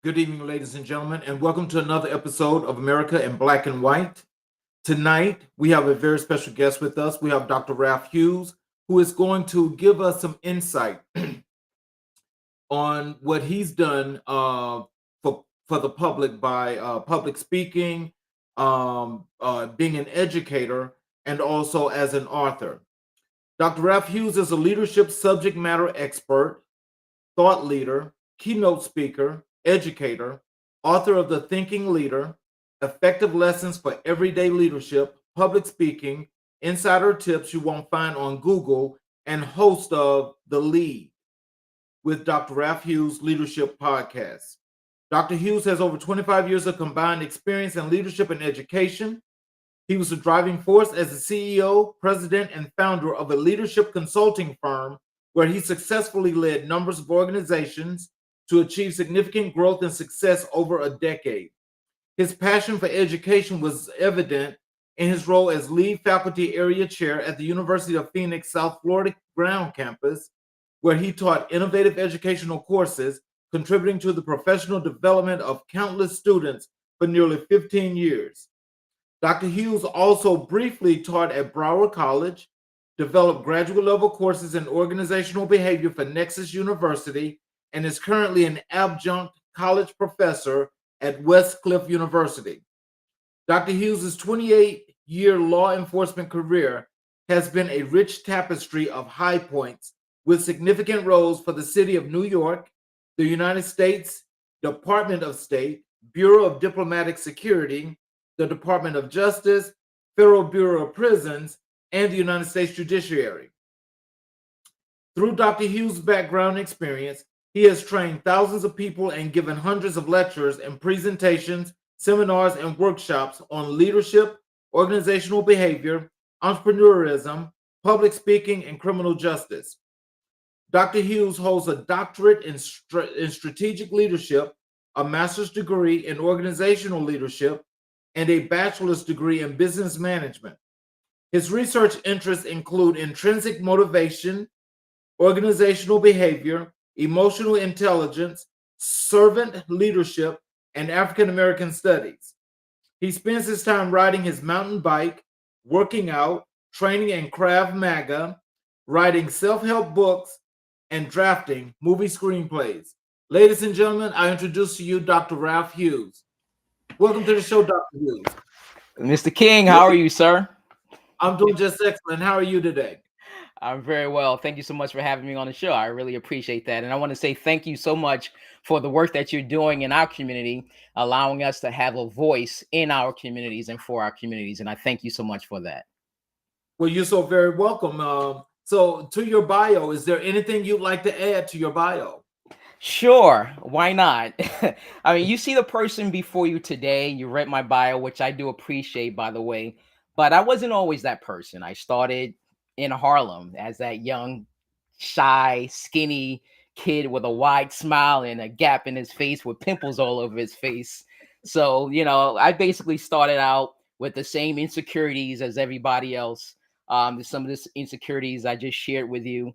Good evening, ladies and gentlemen, and welcome to another episode of America in Black and White. Tonight, we have a very special guest with us. We have Dr. Ralph Hughes, who is going to give us some insight on what he's done for the public by public speaking, being an educator, and also as an author. Dr. Ralph Hughes is a leadership subject matter expert, thought leader, keynote speaker, educator, author of The Thinking Leader, Effective Lessons for Everyday Leadership, Public Speaking, Insider Tips You Won't Find on Google, and host of The Lead with Dr. Ralph Hughes Leadership Podcast. Dr. Hughes has over 25 years of combined experience in leadership and education. He was the driving force as the CEO, president, and founder of a leadership consulting firm where he successfully led numbers of organizations to achieve significant growth and success over a decade. His passion for education was evident in his role as lead faculty area chair at the University of Phoenix, South Florida ground campus, where he taught innovative educational courses, contributing to the professional development of countless students for nearly 15 years. Dr. Hughes also briefly taught at Broward College, developed graduate level courses in organizational behavior for Nexus University, and is currently an adjunct college professor at Westcliff University. Dr. Hughes' 28-year law enforcement career has been a rich tapestry of high points with significant roles for the City of New York, the United States Department of State, Bureau of Diplomatic Security, the Department of Justice, Federal Bureau of Prisons, and the United States Judiciary. Through Dr. Hughes' background experience, he has trained thousands of people and given hundreds of lectures and presentations, seminars, and workshops on leadership, organizational behavior, entrepreneurism, public speaking, and criminal justice. Dr. Hughes holds a doctorate in strategic leadership, a master's degree in organizational leadership, and a bachelor's degree in business management. His research interests include intrinsic motivation, organizational behavior, emotional intelligence, servant leadership, and African American studies. He spends his time riding his mountain bike, working out, training in Krav Maga, writing self-help books, and drafting movie screenplays. Ladies and gentlemen, I introduce to you Dr. Ralph Hughes. Welcome to the show, Dr. Hughes. Mr. King, how are you, sir? I'm doing just excellent. How are you today? I'm very well. Thank you so much for having me on the show. I really appreciate that. And I want to say thank you so much for the work that you're doing in our community, allowing us to have a voice in our communities and for our communities. And I thank you so much for that. Well, you're so very welcome. So, to your bio, is there anything you'd like to add to your bio? Sure, why not? I mean, you see the person before you today. You read my bio, which I do appreciate, by the way. But I wasn't always that person. I started in Harlem as that young, shy, skinny kid with a wide smile and a gap in his face with pimples all over his face. So, I basically started out with the same insecurities as everybody else. Some of the insecurities I just shared with you,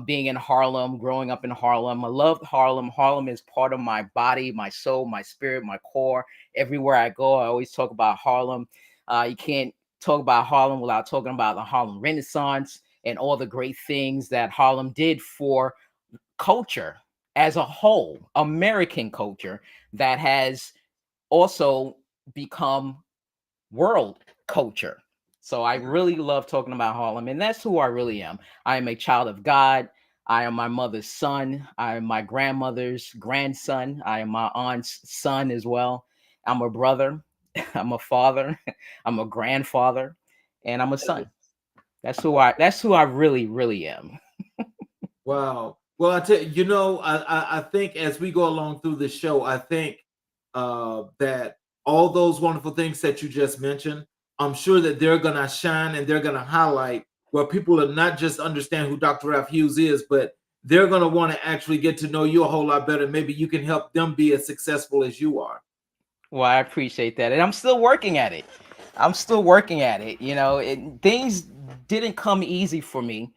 being in Harlem, growing up in Harlem. I loved Harlem. Harlem is part of my body, my soul, my spirit, my core. Everywhere I go, I always talk about Harlem. You can't talk about Harlem without talking about the Harlem Renaissance and all the great things that Harlem did for culture as a whole, American culture that has also become world culture. So I really love talking about Harlem, and that's who I really am. I am a child of God. I am my mother's son. I am my grandmother's grandson. I am my aunt's son as well. I'm a brother. I'm a father. I'm a grandfather, and I'm a son. That's who I really, really am. Wow. Well, I tell you, I think as we go along through the show, I think that all those wonderful things that you just mentioned, I'm sure that they're going to shine and they're going to highlight where people are not just understand who Dr. Ralph Hughes is, but they're going to want to actually get to know you a whole lot better. Maybe you can help them be as successful as you are. Well, I appreciate that, and I'm still working at it. I'm still working at it. Things didn't come easy for me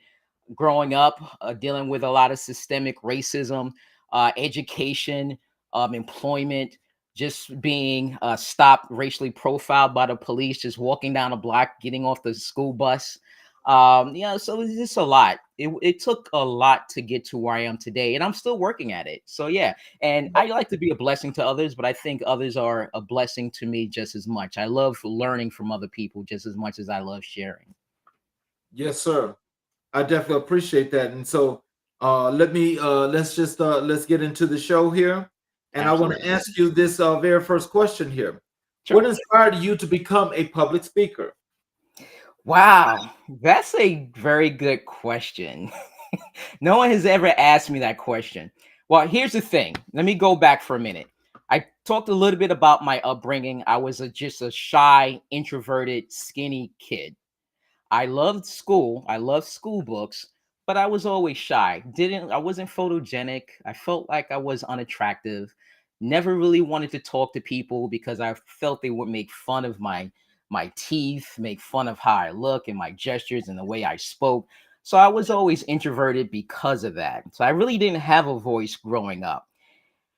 growing up, dealing with a lot of systemic racism, education, employment, just being stopped, racially profiled by the police, just walking down the block, getting off the school bus. So it's just a lot. It took a lot to get to where I am today, and I'm still working at it. So yeah, and I like to be a blessing to others, but I think others are a blessing to me just as much. I love learning from other people just as much as I love sharing. Yes, sir. I definitely appreciate that. And so let's get into the show here. And I want to Absolutely. ask you this very first question here. What Sure. inspired you to become a public speaker? Wow, that's a very good question. No one has ever asked me that question. Well, here's the thing. Let me go back for a minute. I talked a little bit about my upbringing. I was just a shy, introverted, skinny kid. I loved school. I loved school books, but I was always shy. Didn't I wasn't photogenic. I felt like I was unattractive. Never really wanted to talk to people because I felt they would make fun of my teeth, make fun of how I look and my gestures and the way I spoke. So I was always introverted because of that. So I really didn't have a voice growing up.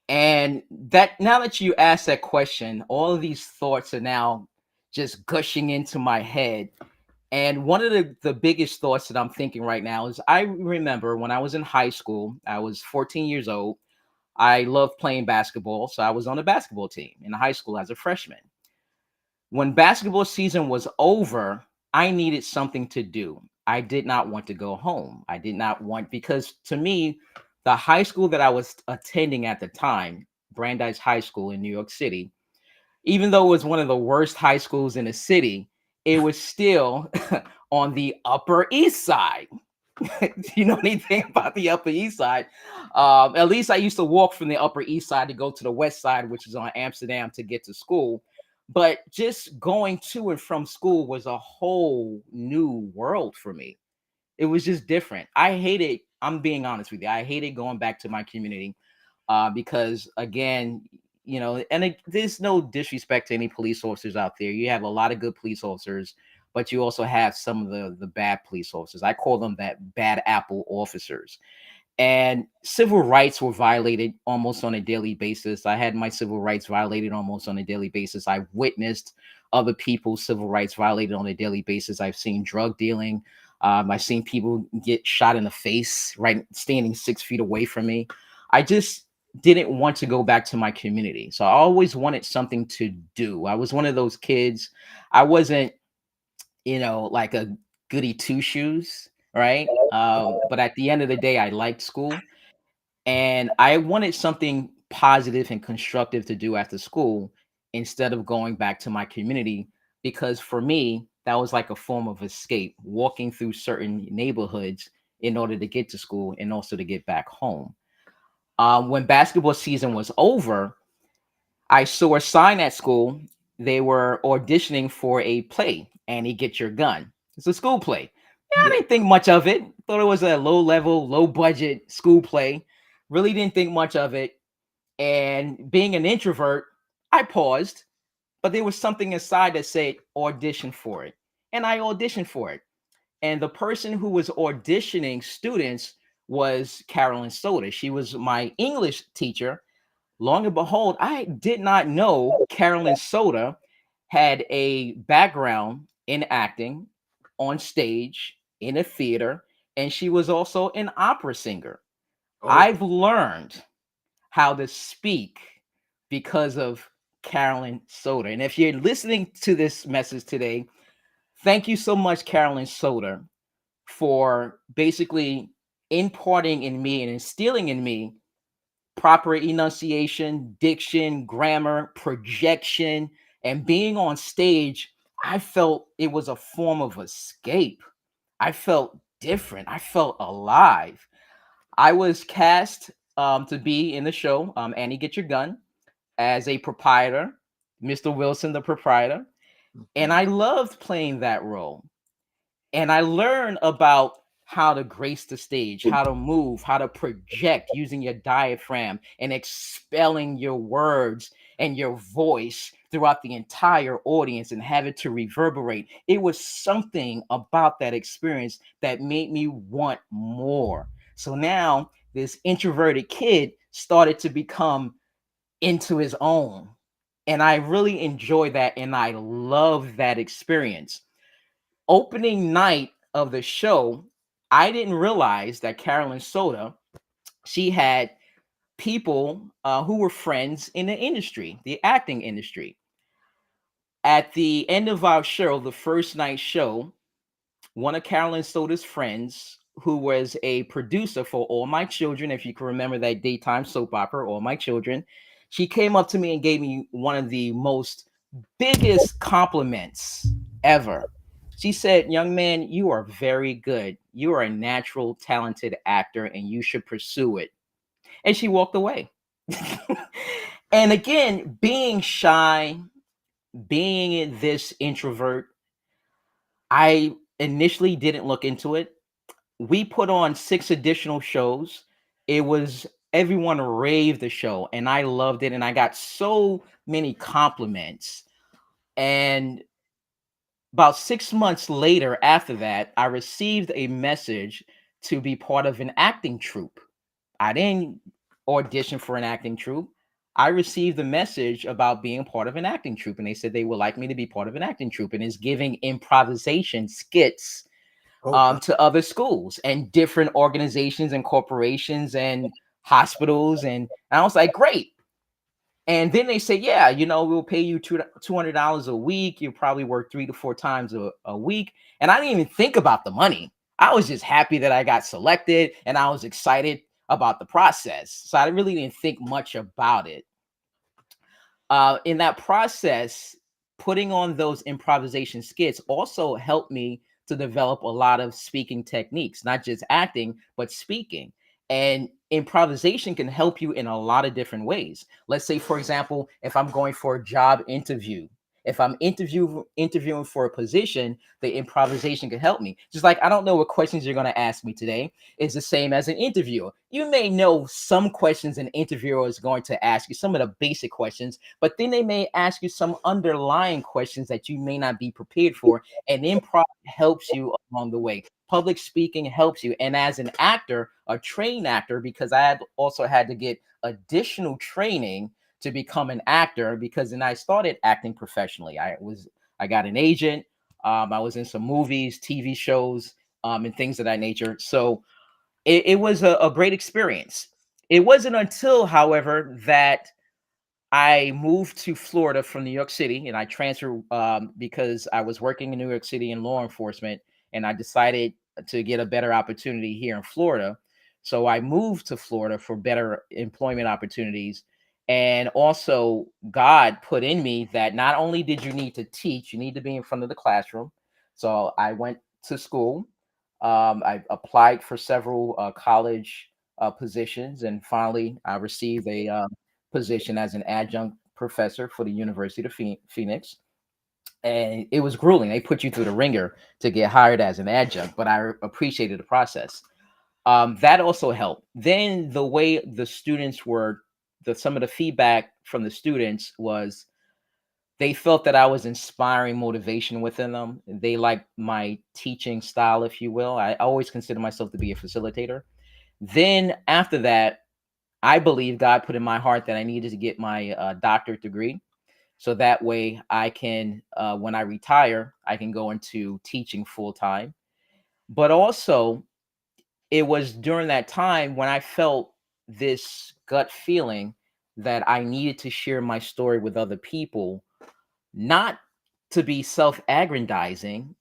And that now that you ask that question, all of these thoughts are now just gushing into my head, and one of the biggest thoughts that I'm thinking right now is I remember when I was in high school, I was 14 years old. I loved playing basketball. So I was on a basketball team in high school as a freshman. When basketball season was over, I needed something to do. I did not want to go home. I did not want, because to me, the high school that I was attending at the time, Brandeis High School in New York City, even though it was one of the worst high schools in the city, it was still on the Upper East Side. Do you know anything about the Upper East Side? At least I used to walk from the Upper East Side to go to the West Side, which is on Amsterdam, to get to school. But just going to and from school was a whole new world for me. It was just different. I hated, I'm being honest with you, I hated going back to my community because again, and there's no disrespect to any police officers out there. You have a lot of good police officers, but you also have some of the bad police officers. I call them that bad apple officers. And civil rights were violated almost on a daily basis. I had my civil rights violated almost on a daily basis. I witnessed other people's civil rights violated on a daily basis. I've seen drug dealing. I've seen people get shot in the face right standing 6 feet away from me. I just didn't want to go back to my community. So I always wanted something to do. I was one of those kids. I wasn't, like a goody two shoes, right? But at the end of the day, I liked school, and I wanted something positive and constructive to do after school instead of going back to my community. Because for me, that was like a form of escape, walking through certain neighborhoods in order to get to school and also to get back home. When basketball season was over, I saw a sign at school. They were auditioning for a play, Annie Get Your Gun. It's a school play. Yeah, I Yeah. didn't think much of it. Thought it was a low level, low budget school play. Really didn't think much of it. And being an introvert, I paused, but there was something inside that said audition for it. And I auditioned for it. And the person who was auditioning students was Carolyn Soda. She was my English teacher. Long and behold, I did not know Carolyn Soda had a background in acting, on stage, in a theater, and she was also an opera singer. Okay. I've learned how to speak because of Carolyn Soda. And if you're listening to this message today, thank you so much, Carolyn Soda, for basically imparting in me and instilling in me proper enunciation, diction, grammar, projection, and being on stage. I felt it was a form of escape. I felt different. I felt alive. I was cast to be in the show, Annie Get Your Gun, as a proprietor, Mr. Wilson, the proprietor. And Mhm. I loved playing that role, and I learned about how to grace the stage, how to move, how to project using your diaphragm and expelling your words and your voice throughout the entire audience and have it to reverberate. It was something about that experience that made me want more. So now this introverted kid started to become into his own. And I really enjoy that and I love that experience. Opening night of the show, I didn't realize that Carolyn Soda, she had people who were friends in the industry, the acting industry. At the end of our show, the first night show, one of Carolyn Soda's friends, who was a producer for All My Children, if you can remember that daytime soap opera, All My Children, she came up to me and gave me one of the most biggest compliments ever. She said, "Young man, you are very good. You are a natural, talented actor, and you should pursue it." And she walked away. And again, being shy, being this introvert, I initially didn't look into it. We put on 6 additional shows. It was everyone raved the show and I loved it and I got so many compliments. And about 6 months later after that, I received a message to be part of an acting troupe. I didn't audition for an acting troupe. I received a message about being part of an acting troupe and they said they would like me to be part of an acting troupe and is giving improvisation skits Okay. to other schools and different organizations and corporations and hospitals. And I was like, great. And then they say, yeah, we'll pay you $200 a week. You'll probably work 3 to 4 times a week. And I didn't even think about the money. I was just happy that I got selected and I was excited about the process. So I really didn't think much about it. In that process, putting on those improvisation skits also helped me to develop a lot of speaking techniques, not just acting, but speaking. And improvisation can help you in a lot of different ways. Let's say, for example, if I'm going for a job interview, if I'm interviewing for a position, the improvisation can help me. Just like I don't know what questions you're going to ask me today, is the same as an interviewer. You may know some questions an interviewer is going to ask you, some of the basic questions, but then they may ask you some underlying questions that you may not be prepared for. And improv helps you along the way. Public speaking helps you. And as an actor, a trained actor, because I had also had to get additional training to become an actor, because then I started acting professionally. I got an agent. I was in some movies, TV shows, and things of that nature. So it was a great experience. It wasn't until, however, that I moved to Florida from New York City, and I transferred because I was working in New York City in law enforcement, and I decided to get a better opportunity here in Florida. So I moved to Florida for better employment opportunities. And also, God put in me that not only did you need to teach, you need to be in front of the classroom. So I went to school. I applied for several college positions, and finally, I received a position as an adjunct professor for the University of Phoenix. And it was grueling. They put you through the ringer to get hired as an adjunct, but I appreciated the process. That also helped. Then the way the students were, some of the feedback from the students was they felt that I was inspiring motivation within them. They liked my teaching style, if you will. I always consider myself to be a facilitator. Then after that, I believe God put in my heart that I needed to get my doctorate degree. So that way I can, when I retire, I can go into teaching full time. But also, it was during that time when I felt this gut feeling that I needed to share my story with other people, not to be self aggrandizing,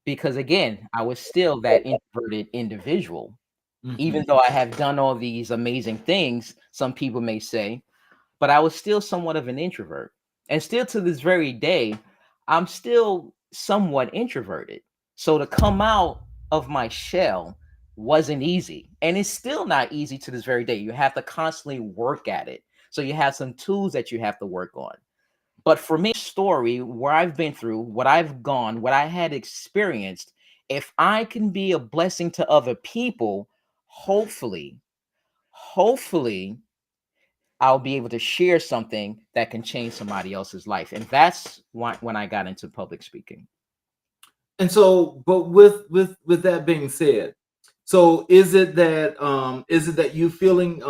because again, I was still that introverted individual. Even Hmm. though I have done all these amazing things, some people may say, but I was still somewhat of an introvert. And still to this very day, I'm still somewhat introverted. So to come out of my shell wasn't easy. And it's still not easy to this very day. You have to constantly work at it. So you have some tools that you have to work on. But for me, story, where I've been through, what I've gone, what I had experienced, if I can be a blessing to other people, hopefully, hopefully I'll be able to share something that can change somebody else's life. And that's why when I got into public speaking. And so, but with that being said, so is it that you feeling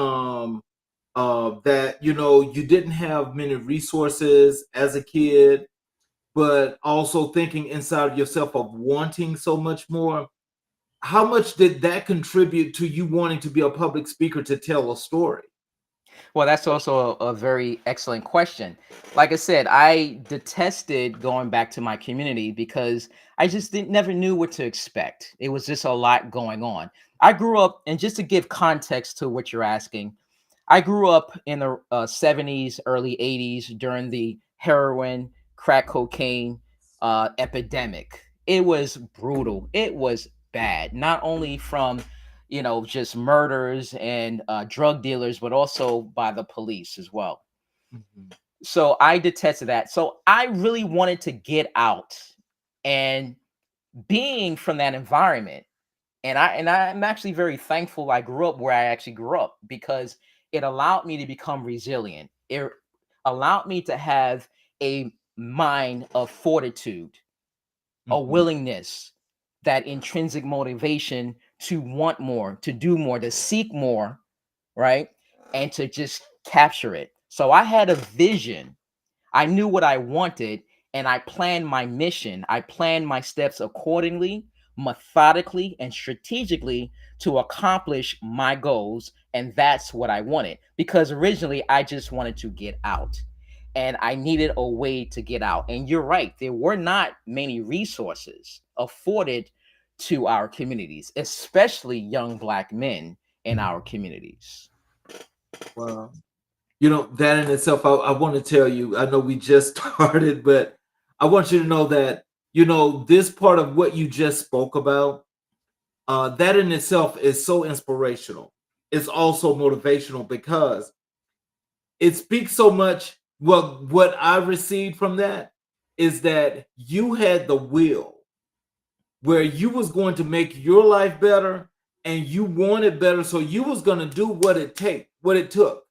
that you didn't have many resources as a kid, but also thinking inside of yourself of wanting so much more. How much did that contribute to you wanting to be a public speaker to tell a story? Well, that's also a very excellent question. Like I said, I detested going back to my community because I just didn't never knew what to expect. It was just a lot going on. I grew up, and just to give context to what you're asking, I grew up in the 70s, early 80s during the heroin, crack cocaine epidemic. It was brutal. It was bad, not only from just murders and drug dealers, but also by the police as well. Mhm. So I detested that. So I really wanted to get out, and being from that environment, and I'm actually very thankful I grew up where I actually grew up, because it allowed me to become resilient. It allowed me to have a mind of fortitude, a Mhm. willingness, that intrinsic motivation to want more, to do more, to seek more, right? And to just capture it. So I had a vision. I knew what I wanted, and I planned my mission. I planned my steps accordingly, methodically, and strategically to accomplish my goals. And that's what I wanted, because originally I just wanted to get out, and I needed a way to get out. And you're right, there were not many resources afforded to our communities, especially young Black men in our communities. Wow. That in itself, I want to tell you, I know we just started, but I want you to know that, this part of what you just spoke about, that in itself is so inspirational. It's also motivational because it speaks so much. Well, what I received from that is that you had the will where you was going to make your life better, and you wanted better, so you was going to do what it took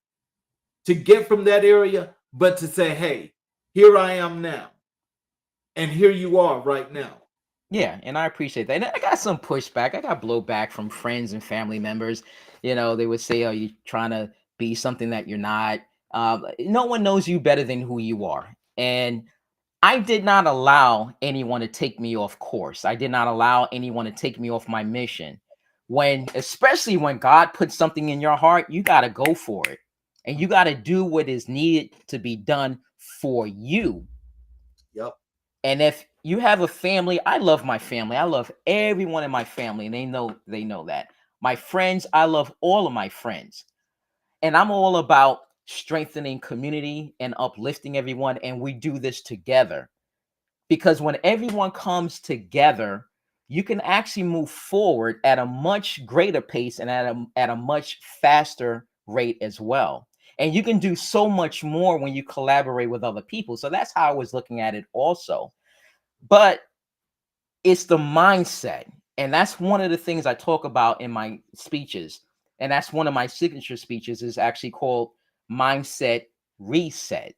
to get from that area, but to say, hey, here I am now, and here you are right now. Yeah, and I appreciate that. And I got some pushback. I got blowback from friends and family members. They would say, "Oh, you're trying to be something that you're not." No one knows you better than who you are. And I did not allow anyone to take me off course. I did not allow anyone to take me off my mission. Especially when God puts something in your heart, you got to go for it. And you got to do what is needed to be done for you. Yep. And if you have a family, I love my family. I love everyone in my family, and they know that. My friends, I love all of my friends. And I'm all about strengthening community and uplifting everyone, and we do this together. Because when everyone comes together, you can actually move forward at a much greater pace, and at a much faster rate as well. And you can do so much more when you collaborate with other people. So that's how I was looking at it also. But it's the mindset. And that's one of the things I talk about in my speeches. And that's one of my signature speeches, is actually called Mindset Reset.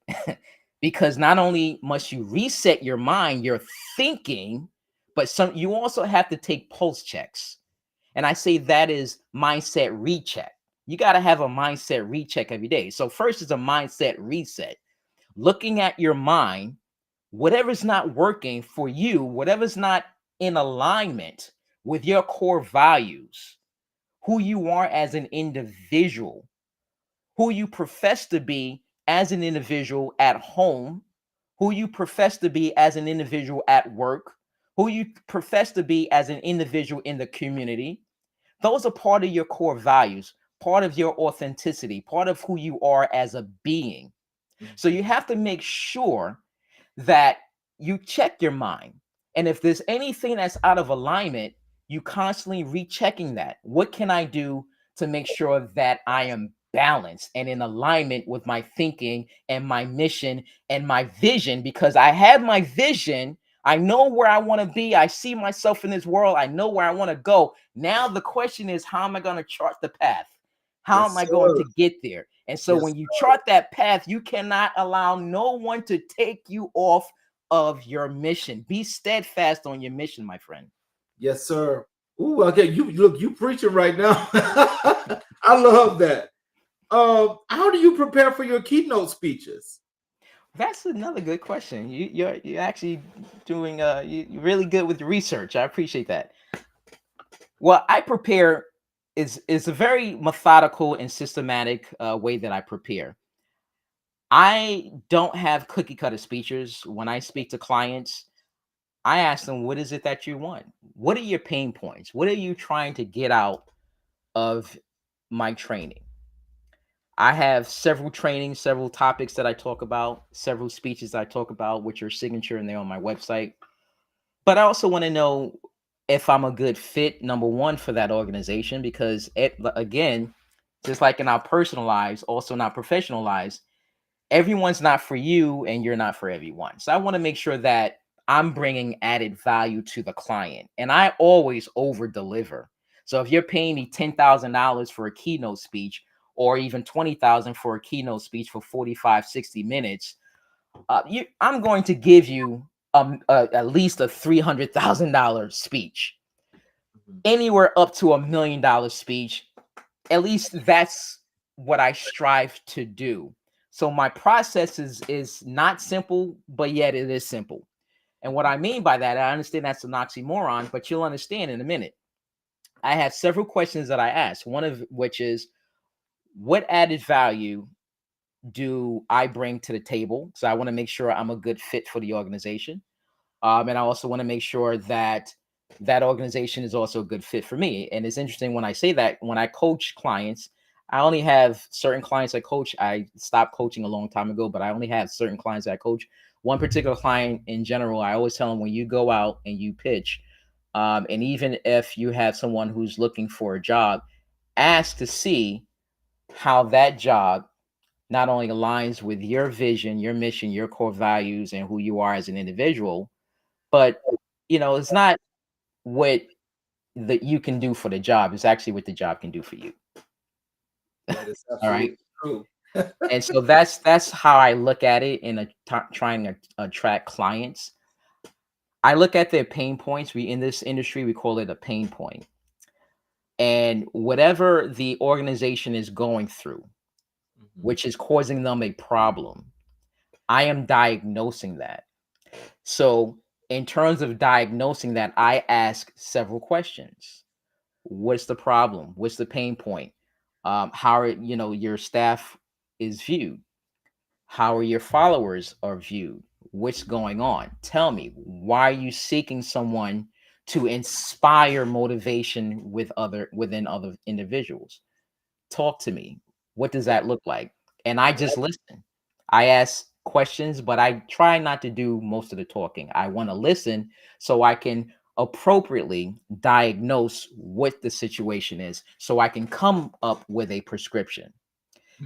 Because not only must you reset your mind, your thinking, but you also have to take pulse checks. And I say that is mindset recheck. You got to have a mindset recheck every day. So first is a mindset reset, looking at your mind, whatever's not working for you, whatever's not in alignment with your core values, who you are as an individual, who you profess to be as an individual at home, who you profess to be as an individual at work, who you profess to be as an individual in the community. Those are part of your core values, part of your authenticity, part of who you are as a being. So you Mhm. have to make sure that you check your mind. And if there's anything that's out of alignment, you constantly rechecking that. What can I do to make sure that I am balanced and in alignment with my thinking and my mission and my vision? Because I have my vision. I know where I want to be. I see myself in this world. I know where I want to go. Now the question is, how am I going to chart the path? How am Yes, I going sir. to get there? And so Yes, when you chart that path, you cannot allow no one to take you off of your mission. Be steadfast on your mission, my friend. yes, sir. Ooh, okay. You look, you preaching right now. I love that. How do you prepare for your keynote speeches? That's another good question. You're actually doing you're really good with research. I appreciate that. Well, I prepare is a very methodical and systematic way that I prepare. I don't have cookie cutter speeches. When I speak to clients, I ask them, what is it that you want? What are your pain points? What are you trying to get out of my training? I have several trainings, several topics that I talk about, several speeches I talk about, which are signature and they're on my website. But I also want to know if I'm a good fit, number one, for that organization, because again, just like in our personal lives, also in our professional lives, everyone's not for you and you're not for everyone. So I want to make sure that I'm bringing added value to the client and I always over deliver. So if you're paying me $10,000 for a keynote speech or even 20,000 for a keynote speech for 45, 60 minutes, I'm going to give you at least a $300,000 speech, Mhm. anywhere up to $1 million speech. At least that's what I strive to do. So my process is not simple, but yet it is simple. And what I mean by that, I understand that's an oxymoron, but you'll understand in a minute. I have several questions that I ask, one of which is, what added value do I bring to the table? So I want to make sure I'm a good fit for the organization. And I also want to make sure that that organization is also a good fit for me. And it's interesting when I say that, when I coach clients, I only have certain clients I coach. I stopped coaching a long time ago, but I only have certain clients that I coach. One particular client in general, I always tell them, when you go out and you pitch, and even if you have someone who's looking for a job, ask to see how that job not only aligns with your vision, your mission, your core values, and who you are as an individual, but it's not what that you can do for the job. It's actually what the job can do for you. That is All right. absolutely true. And so that's how I look at it in trying to attract clients. I look at their pain points. We in this industry we call it a pain point. And whatever the organization is going through, Mhm. which is causing them a problem, I am diagnosing that. So, in terms of diagnosing that, I ask several questions. What's the problem? What's the pain point? How are your staff is viewed? How are your followers are viewed? What's going on? Tell me, why are you seeking someone to inspire motivation within other individuals? Talk to me. What does That, that look like? And I that, just listen. I ask questions, but I try not to do most of the talking. I want to listen so I can appropriately diagnose what the situation is so I can come up with a prescription.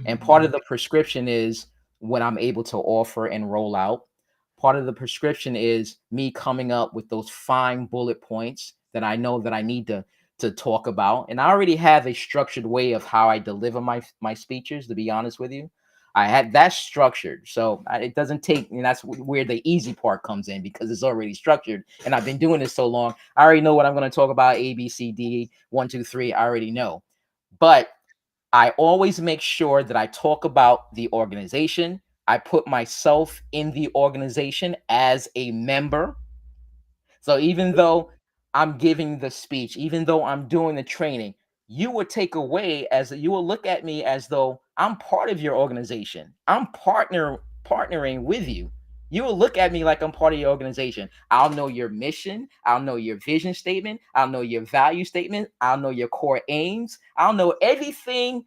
And part mhm. of the prescription is what I'm able to offer and roll out. Part of the prescription is me coming up with those fine bullet points that I know that I need to talk about. And I already have a structured way of how I deliver my speeches, to be honest with you. I had that structured. So it doesn't take, and that's where the easy part comes in because it's already structured. And I've been doing this so long. I already know what I'm going to talk about. A, B, C, D, one, two, three. I already know. But I always make sure that I talk about the organization. I put myself in the organization as a member. So even though I'm giving the speech, even though I'm doing the training, you would take away as you will look at me as though I'm part of your organization. I'm partnering with you. You will look at me like I'm part of your organization. I'll know your mission. I'll know your vision statement. I'll know your value statement. I'll know your core aims. I'll know everything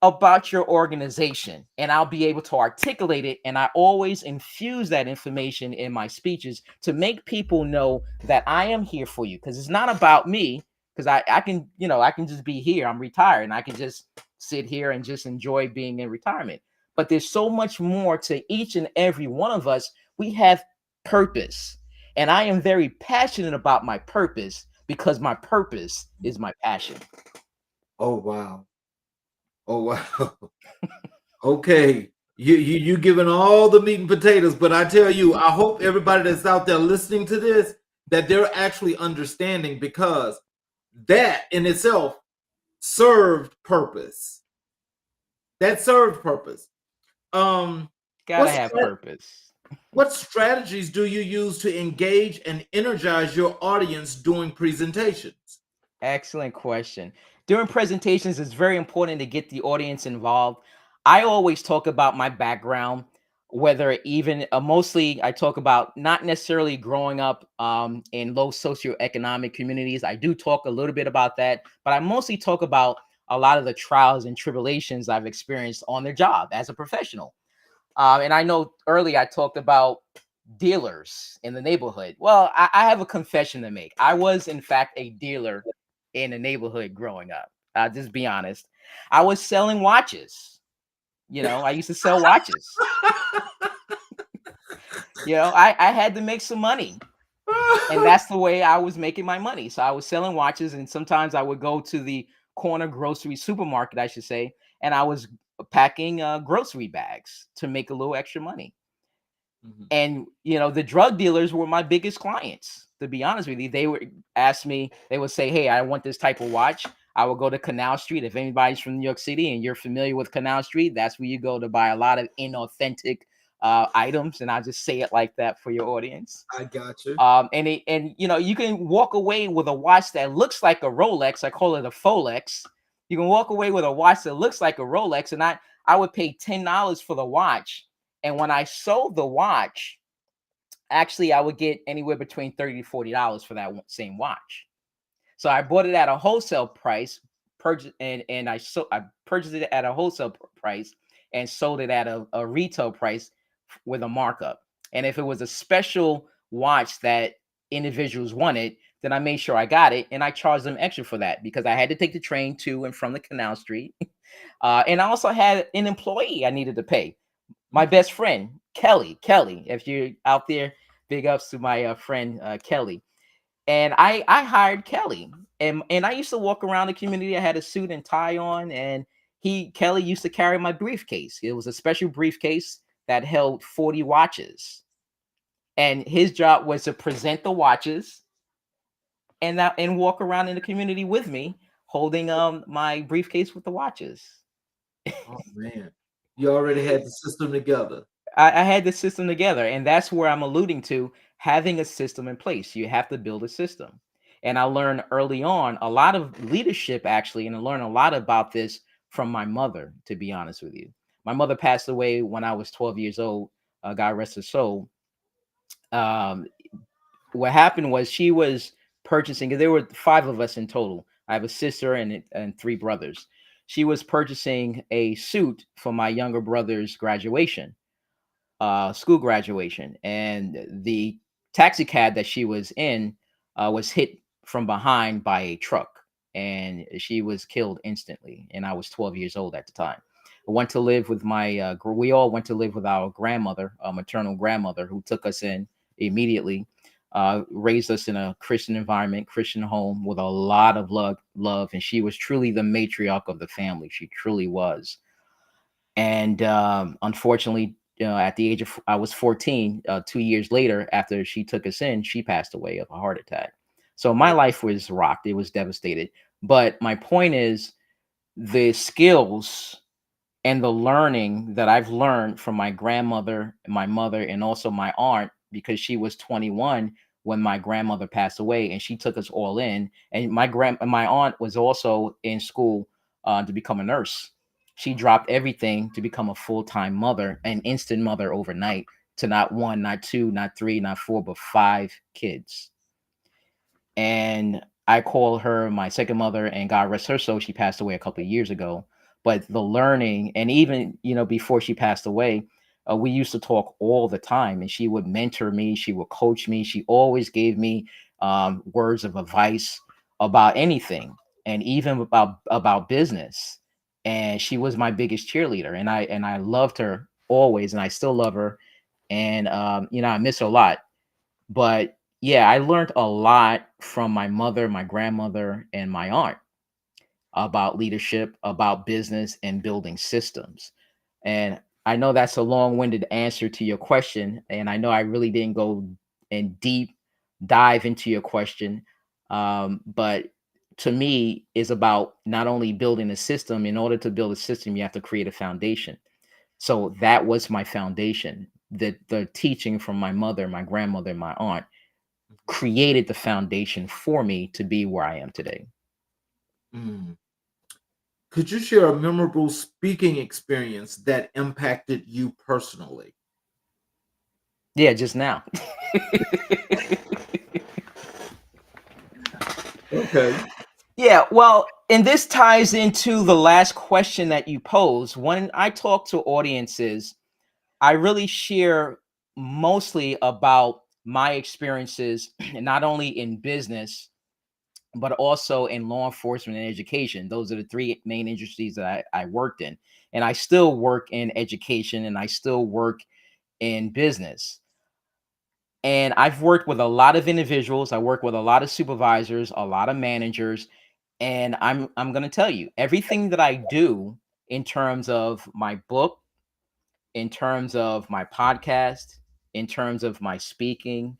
about your organization and I'll be able to articulate it. And I always infuse that information in my speeches to make people know that I am here for you because it's not about me. Because I can, I can just be here. I'm retired and I can just sit here and just enjoy being in retirement. But there's so much more to each and every one of us. We have purpose. And I am very passionate about my purpose because my purpose is my passion. Oh wow. Oh wow. Okay. You giving all the meat and potatoes, but I tell you, I hope everybody that's out there listening to this that they're actually understanding because that in itself served purpose. that served purpose. Um, what Gotta have strat- purpose. what strategies do you use to engage and energize your audience during presentations? Excellent question. During presentations, it's very important to get the audience involved. I always talk about my background, whether even mostly I talk about not necessarily growing up in low socioeconomic communities. I do talk a little bit about that, but I mostly talk about a lot of the trials and tribulations I've experienced on the job as a professional. And I know earlier I talked about dealers in the neighborhood. Well, I have a confession to make. I was, in fact, a dealer in the neighborhood growing up. I'll just be honest. I was selling watches. I used to sell watches. I had to make some money. And that's the way I was making my money. So I was selling watches, and sometimes I would go to the corner grocery supermarket, I should say, and I was packing grocery bags to make a little extra money. Mhm. And the drug dealers were my biggest clients, to be honest with you. They would ask me, they would say, hey, I want this type of watch. I would go to Canal Street. If anybody's from New York City and you're familiar with Canal Street, that's where you go to buy a lot of inauthentic items. And I just say it like that for your audience. I got you. And you can walk away with a watch that looks like a Rolex. I call it a Folex. You can walk away with a watch that looks like a Rolex, and I would pay $10 for the watch. And when I sold the watch, actually I would get anywhere between $30 to $40 for that same watch. So I bought it at a wholesale price, purchase and I purchased it at a wholesale price and sold it at a retail price with a markup. And if it was a special watch that individuals wanted, then I made sure I got it and I charged them extra for that because I had to take the train to and from the Canal Street. And I also had an employee I needed to pay. My Okay. best friend, Kelly. Kelly, if you're out there, big ups to my friend Kelly. And I hired Kelly, and I used to walk around the community. I had a suit and tie on, and Kelly used to carry my briefcase. It was a special briefcase that held 40 watches, and his job was to present the watches and walk around in the community with me, holding my briefcase with the watches. Oh man, you already had the system together. I had the system together, and that's where I'm alluding to having a system in place. You have to build a system. And I learned early on a lot of leadership, actually, and I learned a lot about this from my mother, to be honest with you. My mother passed away when I was 12 years old. God rest her soul. Um, what happened was she was purchasing, there were five of us in total. I have a sister and three brothers. She was purchasing a suit for my younger brother's graduation, school graduation, and the taxi cab that she was in was hit from behind by a truck, and she was killed instantly. And I was 12 years old at the time. I went to live with my. We all went to live with our grandmother, a maternal grandmother, who took us in immediately. Raised us in a Christian environment, Christian home with a lot of love, and she was truly the matriarch of the family. She truly was. And unfortunately, at the age of I was 14, 2 years later, after she took us in, she passed away of a heart attack. So my Oh, life was rocked. It was devastated. But my point is the skills and the learning that I've learned from my grandmother, my mother, and also my aunt, because she was 21 when my grandmother passed away, and she took us all in. And my aunt was also in school to become a nurse. She dropped everything to become a full-time mother, an instant mother overnight, to not one, not two, not three, not four, but five kids. And I call her my second mother, and God rest her soul, she passed away a couple of years ago. But the learning, and even before she passed away, we used to talk all the time, and she would mentor me, she would coach me, she always gave me words of advice about anything, and even about business. And she was my biggest cheerleader, and I loved her always, and I still love her. And I miss her a lot. But yeah, I learned a lot from my mother, my grandmother, and my aunt about leadership, about business, and building systems. And I know that's a long-winded answer to your question, and I know I really didn't go in deep dive into your question. But to me is about not only building a system. In order to build a system, you have to create a foundation. So that was my foundation. The teaching from my mother, my grandmother, and my aunt created the foundation for me to be where I am today. Mm. Could you share a memorable speaking experience that impacted you personally? Yeah, just now. Okay. Yeah, well, and this ties into the last question that you posed. When I talk to audiences, I really share mostly about my experiences, not only in business, but also in law enforcement and education. Those are the three main industries that I worked in. And I still work in education and I still work in business. And I've worked with a lot of individuals. I work with a lot of supervisors, a lot of managers, and I'm going to tell you everything that I do in terms of my book, in terms of my podcast, in terms of my speaking,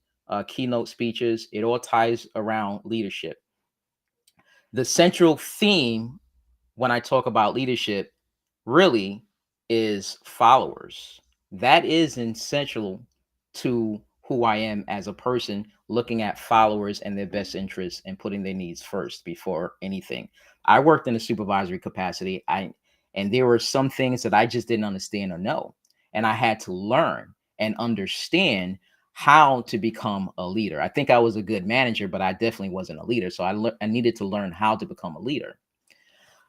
keynote speeches, it all ties around leadership. The central theme when I talk about leadership really is followers. That is essential to who I am as a person, looking at followers and their best interests and putting their needs first before anything. I worked in a supervisory capacity. And there were some things that I just didn't understand or know. And I had to learn and understand how to become a leader. I think I was a good manager, but I definitely wasn't a leader. So I needed to learn how to become a leader.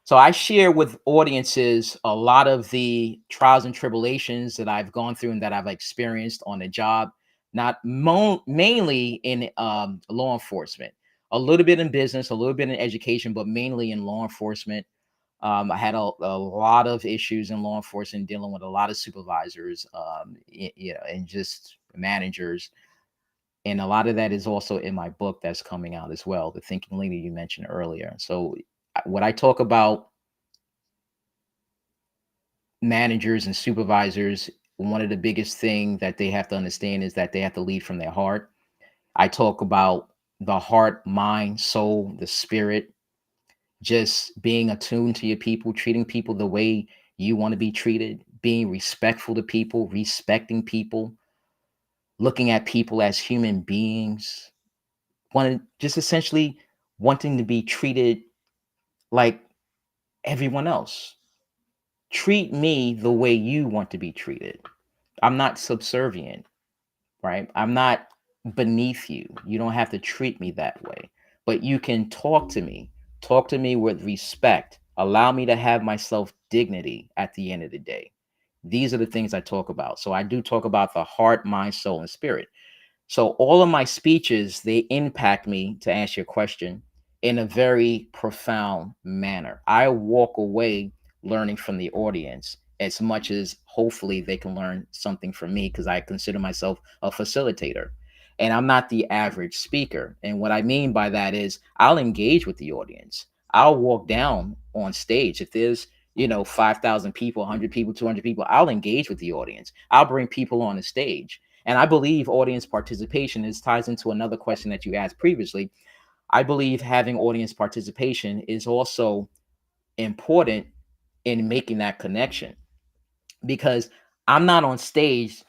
So I share with audiences a lot of the trials and tribulations that I've gone through and that I've experienced on the job, not mainly in law enforcement, a little bit in business, a little bit in education, but mainly in law enforcement. I had a lot of issues in law enforcement, dealing with a lot of supervisors, and just managers. And a lot of that is also in my book that's coming out as well, The Thinking Leader you mentioned earlier. So what I talk about managers and supervisors, one of the biggest thing that they have to understand is that they have to lead from their heart. I talk about the heart, mind, soul, the spirit, just being attuned to your people, treating people the way you want to be treated, being respectful to people, respecting people, looking at people as human beings, wanting just essentially wanting to be treated like everyone else. Treat me the way you want to be treated. I'm not subservient, right? I'm not beneath you. You don't have to treat me that way, but you can talk to me with respect, allow me to have my self dignity at the end of the day. These are the things I talk about. So I do talk about the heart, mind, soul, and spirit. So all of my speeches, they impact me, to answer your question, in a very profound manner. I walk away learning from the audience as much as hopefully they can learn something from me, because I consider myself a facilitator. And I'm not the average speaker. And what I mean by that is I'll engage with the audience. I'll walk down on stage. If there's 5,000 people, 100 people, 200 people, I'll engage with the audience. I'll bring people on the stage, and I believe audience participation is ties into another question that you asked previously. I believe having audience participation is also important in making that connection, because I'm not on stage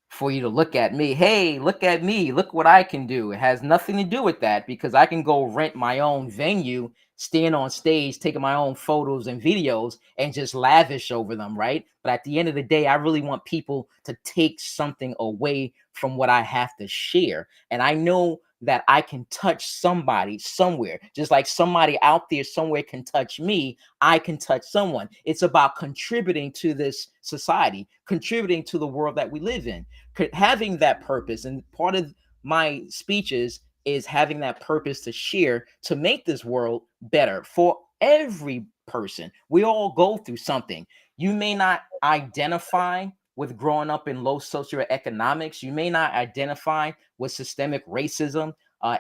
for you to look at me. Hey, look at me. Look what I can do. It has nothing to do with that, because I can go rent my own venue, stand on stage, taking my own photos and videos and just lavish over them, right? But at the end of the day, I really want people to take something away from what I have to share. And I know that I can touch somebody somewhere, just like somebody out there somewhere can touch me. I can touch someone. It's about contributing to this society, contributing to the world that we live in, having that purpose. And part of my speeches is having that purpose to share, to make this world better for every person. We all go through something. You may not identify with growing up in low socioeconomics. You may not identify with systemic racism,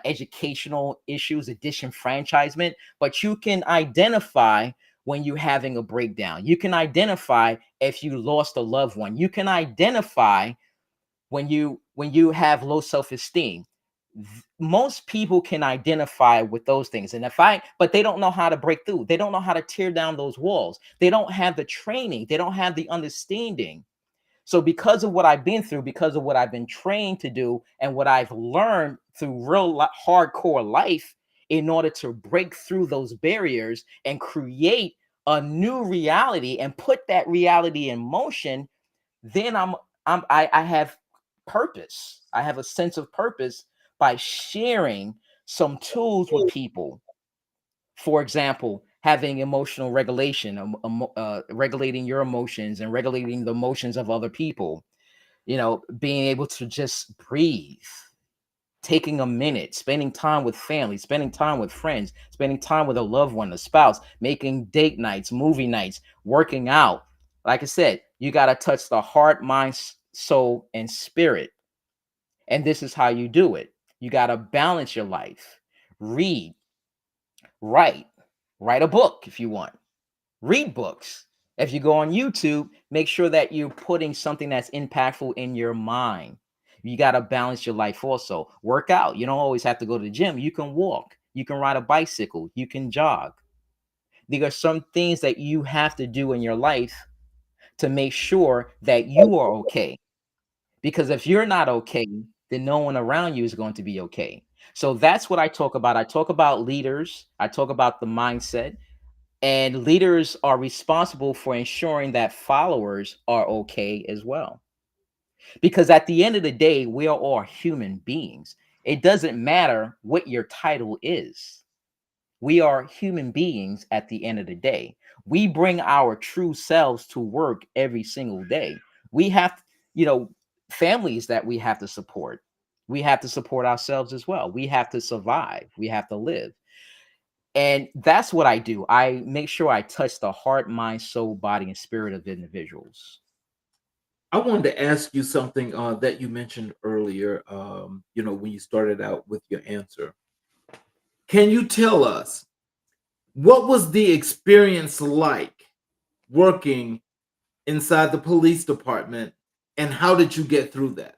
educational issues, disenfranchisement, but you can identify when you're having a breakdown. You can identify if you lost a loved one. You can identify when you have low self-esteem. Most people can identify with those things. And if I, but they don't know how to break through. They don't know how to tear down those walls. They don't have the training. They don't have the understanding. So because of what I've been through, because of what I've been trained to do, and what I've learned through hardcore life, in order to break through those barriers and create a new reality and put that reality in motion, then I have purpose. I have a sense of purpose by sharing some tools with people. For example, having emotional regulation, regulating your emotions and regulating the emotions of other people. Being able to just breathe, taking a minute, spending time with family, spending time with friends, spending time with a loved one, a spouse, making date nights, movie nights, working out. Like I said, you got to touch the heart, mind, soul, and spirit. And this is how you do it. You got to balance your life. Read, write, write a book if you want. Read books. If you go on YouTube, make sure that you're putting something that's impactful in your mind. You got to balance your life also. Work out. You don't always have to go to the gym. You can walk. You can ride a bicycle. You can jog. There are some things that you have to do in your life to make sure that you are okay. Because if you're not okay, then no one around you is going to be okay. So that's what I talk about. I talk about leaders, I talk about the mindset, and leaders are responsible for ensuring that followers are okay as well. Because at the end of the day, we are all human beings. It doesn't matter what your title is. We are human beings at the end of the day. We bring our true selves to work every single day. We have, you know, families that we have to support. We have to support ourselves as well. We have to survive. We have to live. And that's what I do. I make sure I touch the heart, mind, soul, body, and spirit of individuals. I wanted to ask you something that you mentioned earlier. When you started out with your answer, can you tell us what was the experience like working inside the police department, and how did you get through that?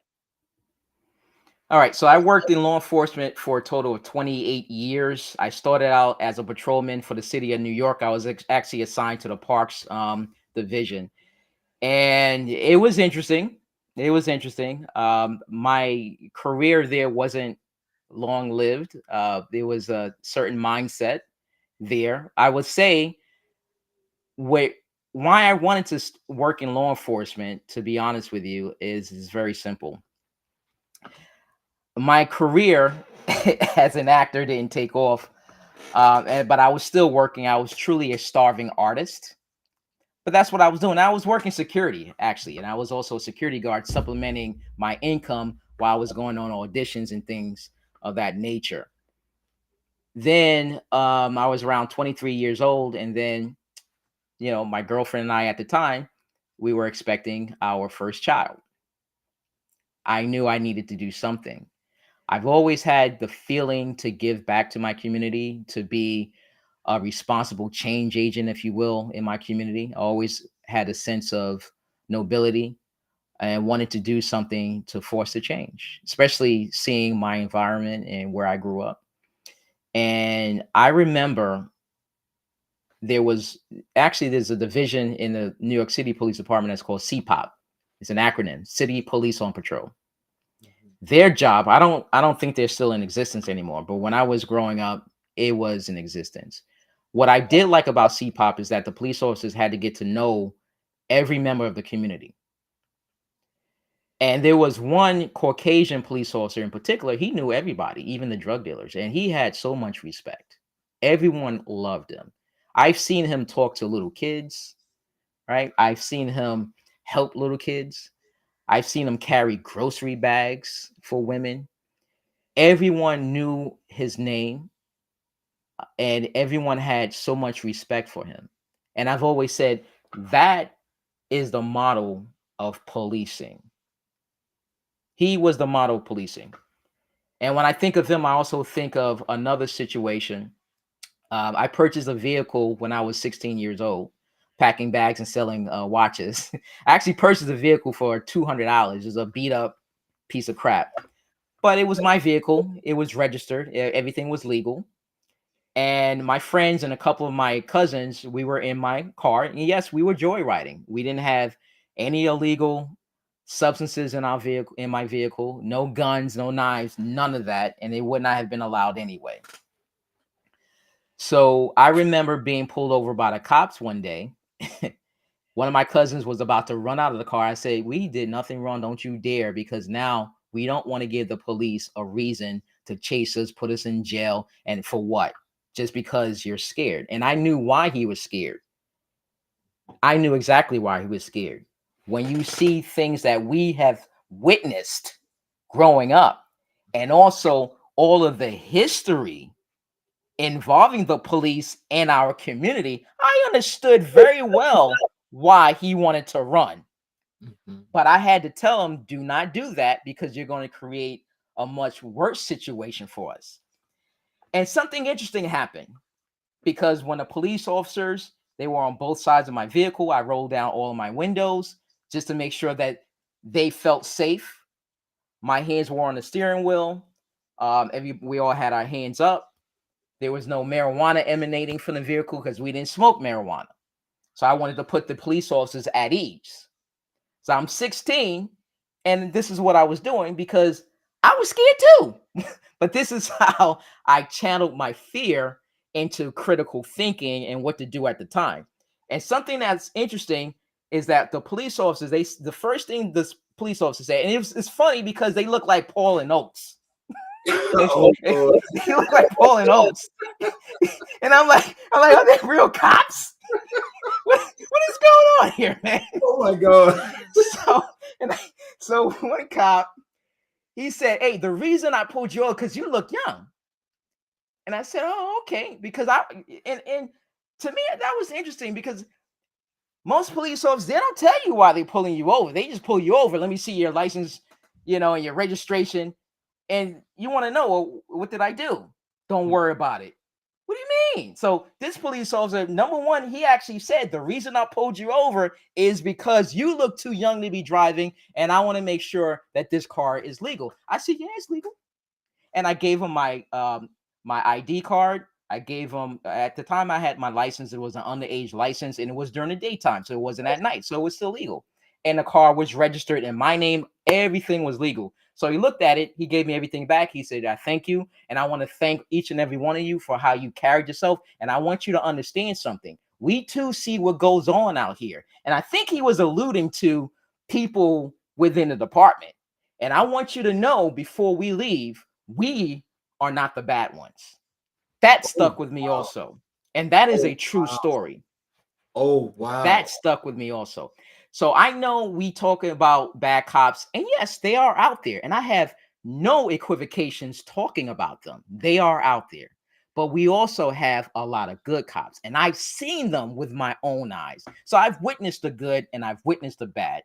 All right. So I worked in law enforcement for a total of 28 years. I started out as a patrolman for the city of New York. I was actually assigned to the Parks division. And it was interesting. It was interesting. My career there wasn't long lived. There was a certain mindset there. I would say what why I wanted to work in law enforcement, to be honest with you, is very simple. My career as an actor didn't take off, but I was still working. I was truly a starving artist. But that's what I was doing. I was working security actually, and I was also a security guard, supplementing my income while I was going on auditions and things of that nature. Then I was around 23 years old, and then my girlfriend and I at the time, we were expecting our first child. I knew I needed to do something. I've always had the feeling to give back to my community, to be a responsible change agent, if you will, in my community. I always had a sense of nobility and wanted to do something to force a change, especially seeing my environment and where I grew up. And I remember there's a division in the New York City Police Department that's called CPOP. It's an acronym, City Police on Patrol. Mhm. Their job, I don't think they're still in existence anymore, but when I was growing up, it was in existence. What I did like about CPOP is that the police officers had to get to know every member of the community. And there was one Caucasian police officer in particular, he knew everybody, even the drug dealers, and he had so much respect. Everyone loved him. I've seen him talk to little kids, right? I've seen him help little kids. I've seen him carry grocery bags for women. Everyone knew his name, and everyone had so much respect for him. And I've always said that is the model of policing. He was the model of policing. And when I think of him, I also think of another situation. I purchased a vehicle when I was 16 years old, packing bags and selling watches. I actually purchased a vehicle for $200. It's a beat up piece of crap. but it was my vehicle. It was registered. Everything was legal. And my friends and a couple of my cousins, we were in my car. And yes, we were joyriding. We didn't have any illegal substances in our vehicle, in my vehicle, no guns, no knives, none of that. And it would not have been allowed anyway. So I remember being pulled over by the cops one day. One of my cousins was about to run out of the car. I said, "We did nothing wrong. Don't you dare, because now we don't want to give the police a reason to chase us, put us in jail. And for what? Just because you're scared." And I knew why he was scared. I knew exactly why he was scared. When you see things that we have witnessed growing up, and also all of the history involving the police and our community, I understood very well why he wanted to run. Mhm. But I had to tell him, do not do that, because you're going to create a much worse situation for us. And something interesting happened, because when the police officers, they were on both sides of my vehicle, I rolled down all of my windows just to make sure that they felt safe. My hands were on the steering wheel. We all had our hands up. There was no marijuana emanating from the vehicle because we didn't smoke marijuana. So I wanted to put the police officers at ease. So I'm 16, and this is what I was doing because I was scared too. But this is how I channeled my fear into critical thinking and what to do at the time. And something that's interesting is that the police officers, the first thing this police officer said, and it's funny because they look like Paul and Oates. Oh, Lord. They look like Paul and Oates. And I'm like, are they real cops? What is going on here, man? Oh my God. So, and so one cop, he said, "Hey, the reason I pulled you over because you look young." And I said, "Oh, okay." Because and to me that was interesting because most police officers, they don't tell you why they're pulling you over. They just pull you over. Let me see your license, and your registration. And you want to know, well, what did I do? Don't worry about it. What do you mean? So this police officer, number one, he actually said the reason I pulled you over is because you look too young to be driving, and I want to make sure that this car is legal. I said, yeah, it's legal. And I gave him my ID card. I gave him, at the time I had my license. It was an underage license, and it was during the daytime, so it wasn't at night, so it was still legal. And the car was registered in my name. Everything was legal. So he looked at it. He gave me everything back. He said, "I thank you, and I want to thank each and every one of you for how you carried yourself. And I want you to understand something. We too see what goes on out here." And I think he was alluding to people within the department. "And I want you to know before we leave, we are not the bad ones." That Oh, stuck with me also. And that is oh, a true story. oh, wow. That stuck with me also. So I know we talking about bad cops, and yes, they are out there. And I have no equivocations talking about them. They are out there. But we also have a lot of good cops, and I've seen them with my own eyes. So I've witnessed the good and I've witnessed the bad.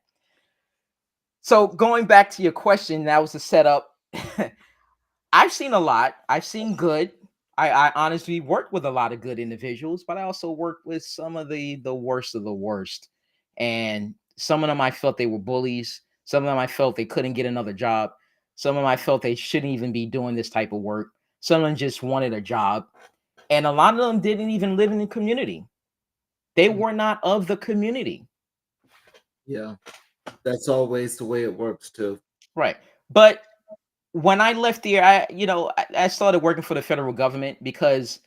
So going back to your question, that was the setup. I've seen a lot. I've seen good. I honestly worked with a lot of good individuals, but I also worked with some of the worst of the worst. And some of them I felt they were bullies. Some of them I felt they couldn't get another job. Some of them I felt they shouldn't even be doing this type of work. Some of them just wanted a job. And a lot of them didn't even live in the community. They Mm, were not of the community. yeah, that's always the way it works too. Right. But when I left there, I started working for the federal government because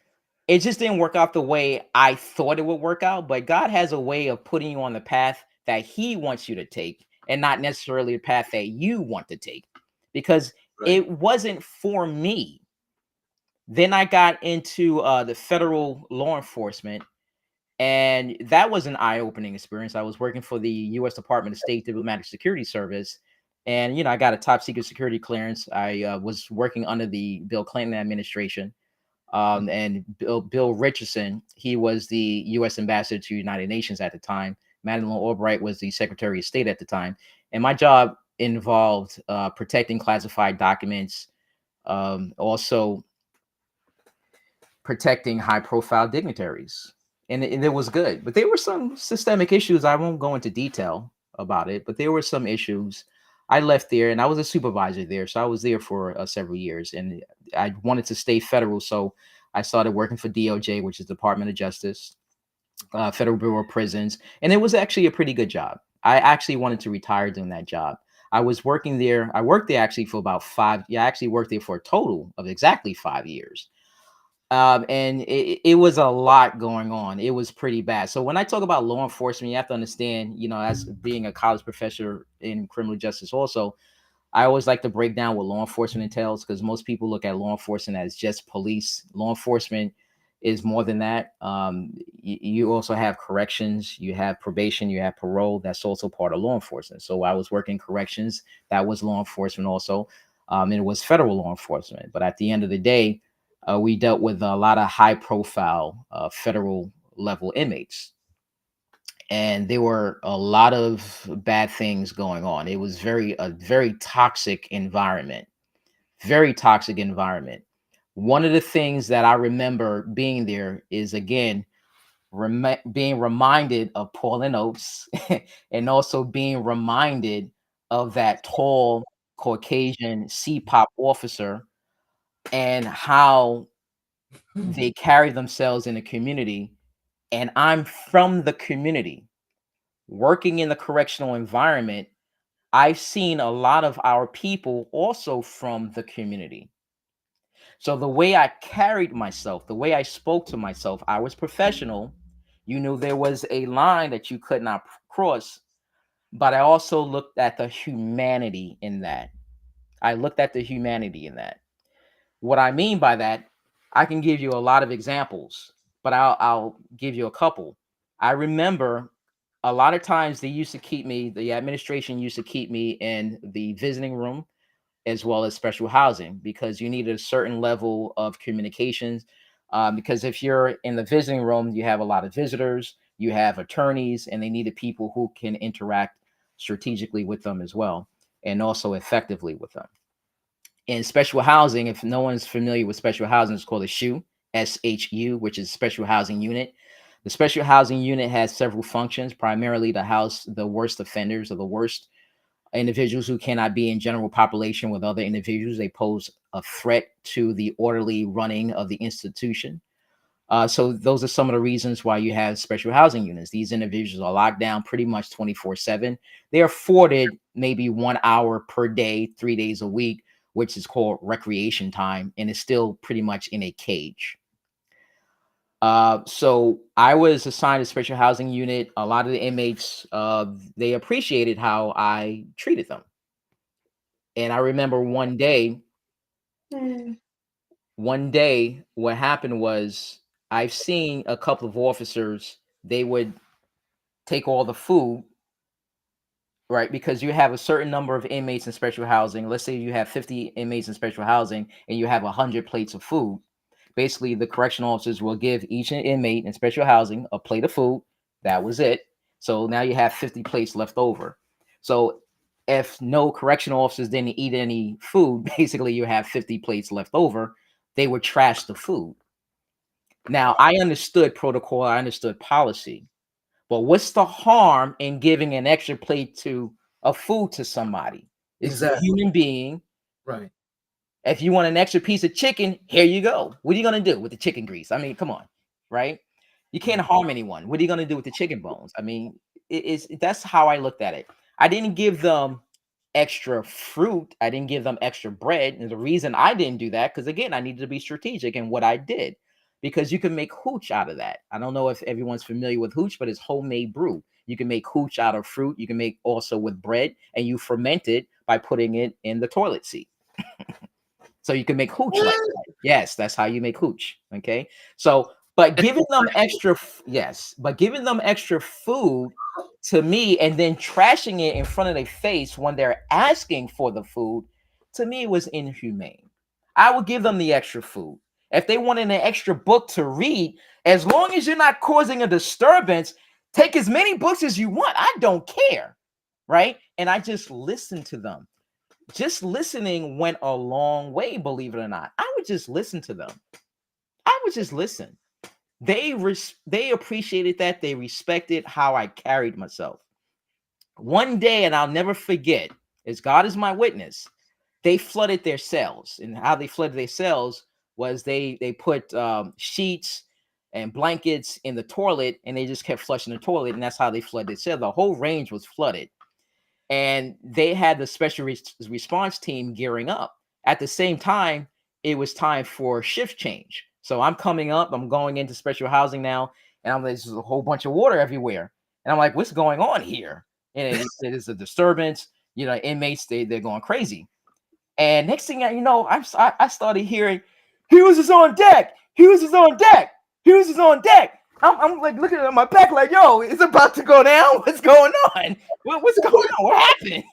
it just didn't work out the way I thought it would work out. But God has a way of putting you on the path that He wants you to take, and not necessarily the path that you want to take, because Right. it wasn't for me. Then I got into the federal law enforcement, and that was an eye-opening experience. I was working for the U.S. Department of State Diplomatic Security Service, and I got a top secret security clearance. I was working under the Bill Clinton administration, Mm, and Bill Richardson. He was the U.S. ambassador to the United Nations at the time. Madeleine Albright was the Secretary of State at the time, and my job involved protecting classified documents, also protecting high-profile dignitaries, and it was good. But there were some systemic issues. I won't go into detail about it, but there were some issues. I left there and I was a supervisor there. So I was there for several years and I wanted to stay federal. So I started working for DOJ, which is Department of Justice, Federal Bureau of Prisons. And it was actually a pretty good job. I actually wanted to retire doing that job. I was working there. I worked there actually for about five. Yeah, I actually worked there for a total of exactly 5 years. And it was a lot going on. It was pretty bad. So when I talk about law enforcement, you have to understand, as being a college professor in criminal justice, also, I always like to break down what law enforcement entails because most people look at law enforcement as just police. Law enforcement is more than that. You also have corrections, you have probation, you have parole. That's also part of law enforcement. So I was working corrections. That was law enforcement also. And it was federal law enforcement. But at the end of the day, we dealt with a lot of high profile federal level inmates and there were a lot of bad things going on. It was a very toxic environment, very toxic environment. One of the things that I remember being there is again being reminded of Paul and Oates, and also being reminded of that tall Caucasian CPOP officer and how they carry themselves in the community. And I'm from the community working in the correctional environment, I've seen a lot of our people also from the community. So the way I carried myself, the way I spoke to myself, I was professional. You knew there was a line that you could not cross, but I also looked at the humanity in that. I looked at the humanity in that. What I mean by that, I can give you a lot of examples, but I'll give you a couple. I remember a lot of times the administration used to keep me in the visiting room as well as special housing because you needed a certain level of communications. Because if you're in the visiting room, you have a lot of visitors, you have attorneys, and they needed people who can interact strategically with them as well and also effectively with them. In special housing, if no one's familiar with special housing, it's called a SHU, SHU, which is special housing unit. The special housing unit has several functions, primarily to house the worst offenders or the worst individuals who cannot be in general population with other individuals. They pose a threat to the orderly running of the institution. So those are some of the reasons why you have special housing units. These individuals are locked down pretty much 24/7. They're afforded maybe 1 hour per day, 3 days a week, which is called recreation time, and is still pretty much in a cage. So I was assigned a special housing unit. A lot of the inmates, they appreciated how I treated them. And I remember one day, what happened was I've seen a couple of officers, they would take all the food, right? Because you have a certain number of inmates in special housing. Let's say you have 50 inmates in special housing and you have 100 plates of food. Basically, the correctional officers will give each inmate in special housing a plate of food. That was it. So now you have 50 plates left over. So if no correctional officers didn't eat any food, basically you have 50 plates left over. They would trash the food. Now, I understood protocol, I understood policy, but what's the harm in giving an extra plate of food to somebody? It's a Exactly. human being. Right. If you want an extra piece of chicken, here you go. What are you gonna do with the chicken grease? I mean, come on, right? You can't harm anyone. What are you gonna do with the chicken bones? I mean, that's how I looked at it. I didn't give them extra fruit. I didn't give them extra bread. And the reason I didn't do that, because again, I needed to be strategic in what I did. Because you can make hooch out of that. I don't know if everyone's familiar with hooch, but it's homemade brew. You can make hooch out of fruit. You can make also with bread, and you ferment it by putting it in the toilet seat. So you can make hooch like that. Yes, that's how you make hooch. Okay. So, but giving them yes, but giving them extra food to me and then trashing it in front of their face when they're asking for the food, to me was inhumane. I would give them the extra food. If they wanted an extra book to read, as long as you're not causing a disturbance, take as many books as you want. I don't care. Right. And I just listened to them. Just listening went a long way, believe it or not. I would just listen to them. I would just listen. They appreciated that. They respected how I carried myself. One day, and I'll never forget. is God is my witness. They flooded their cells, and how they flooded their cells was they put sheets and blankets in the toilet, and they just kept flushing the toilet, and that's how they flooded their cell. The whole range was flooded, and they had the special response team gearing up. At the same time, it was time for shift change. So I'm coming up, I'm going into special housing now, and I'm like, there's a whole bunch of water everywhere. And I'm like, what's going on here? And it is a disturbance. Inmates, they're going crazy. And next thing you know, I started hearing, Hughes is on deck. Hughes is on deck. Hughes is on deck. I'm like looking at my back, like, yo, it's about to go down. What's going on? What's going on? What happened?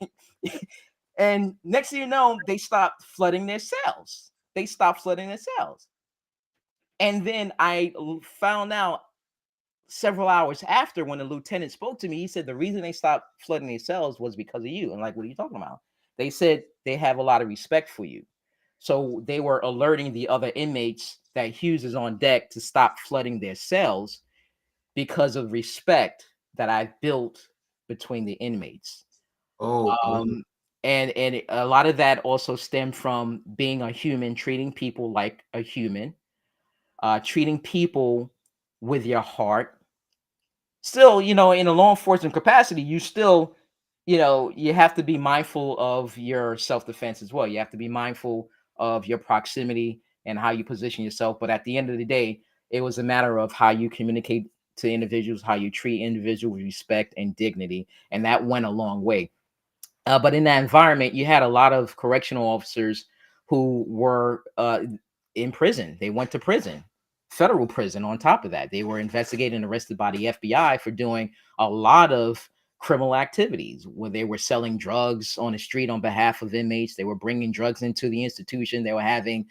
And next thing you know, they stopped flooding their cells. They stopped flooding their cells. And then I found out several hours after, when the lieutenant spoke to me, he said the reason they stopped flooding their cells was because of you. I'm like, what are you talking about? They said they have a lot of respect for you. So they were alerting the other inmates that Hughes is on deck to stop flooding their cells because of respect that I've built between the inmates. Oh, boy. Um, and a lot of that also stemmed from being a human, treating people like a human, treating people with your heart. Still, in a law enforcement capacity, you still, you have to be mindful of your self-defense as well. You have to be mindful of your proximity and how you position yourself. But at the end of the day, it was a matter of how you communicate to individuals, how you treat individuals with respect and dignity. And that went a long way. But in that environment, you had a lot of correctional officers who were in prison. They went to prison, federal prison. On top of that, they were investigated and arrested by the FBI for doing a lot of criminal activities, where they were selling drugs on the street on behalf of inmates. They were bringing drugs into the institution. They were having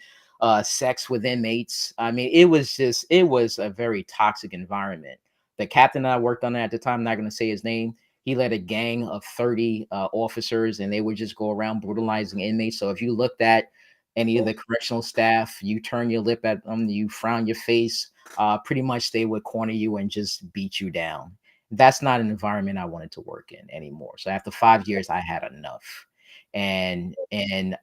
sex with inmates. I mean, it was a very toxic environment. The captain that I worked on at the time, I'm not going to say his name, he led a gang of 30 officers, and they would just go around brutalizing inmates. So if you looked at any of the correctional staff, you turn your lip at them, you frown your face, pretty much they would corner you and just beat you down. That's not an environment I wanted to work in anymore. So after 5 years, I had enough, and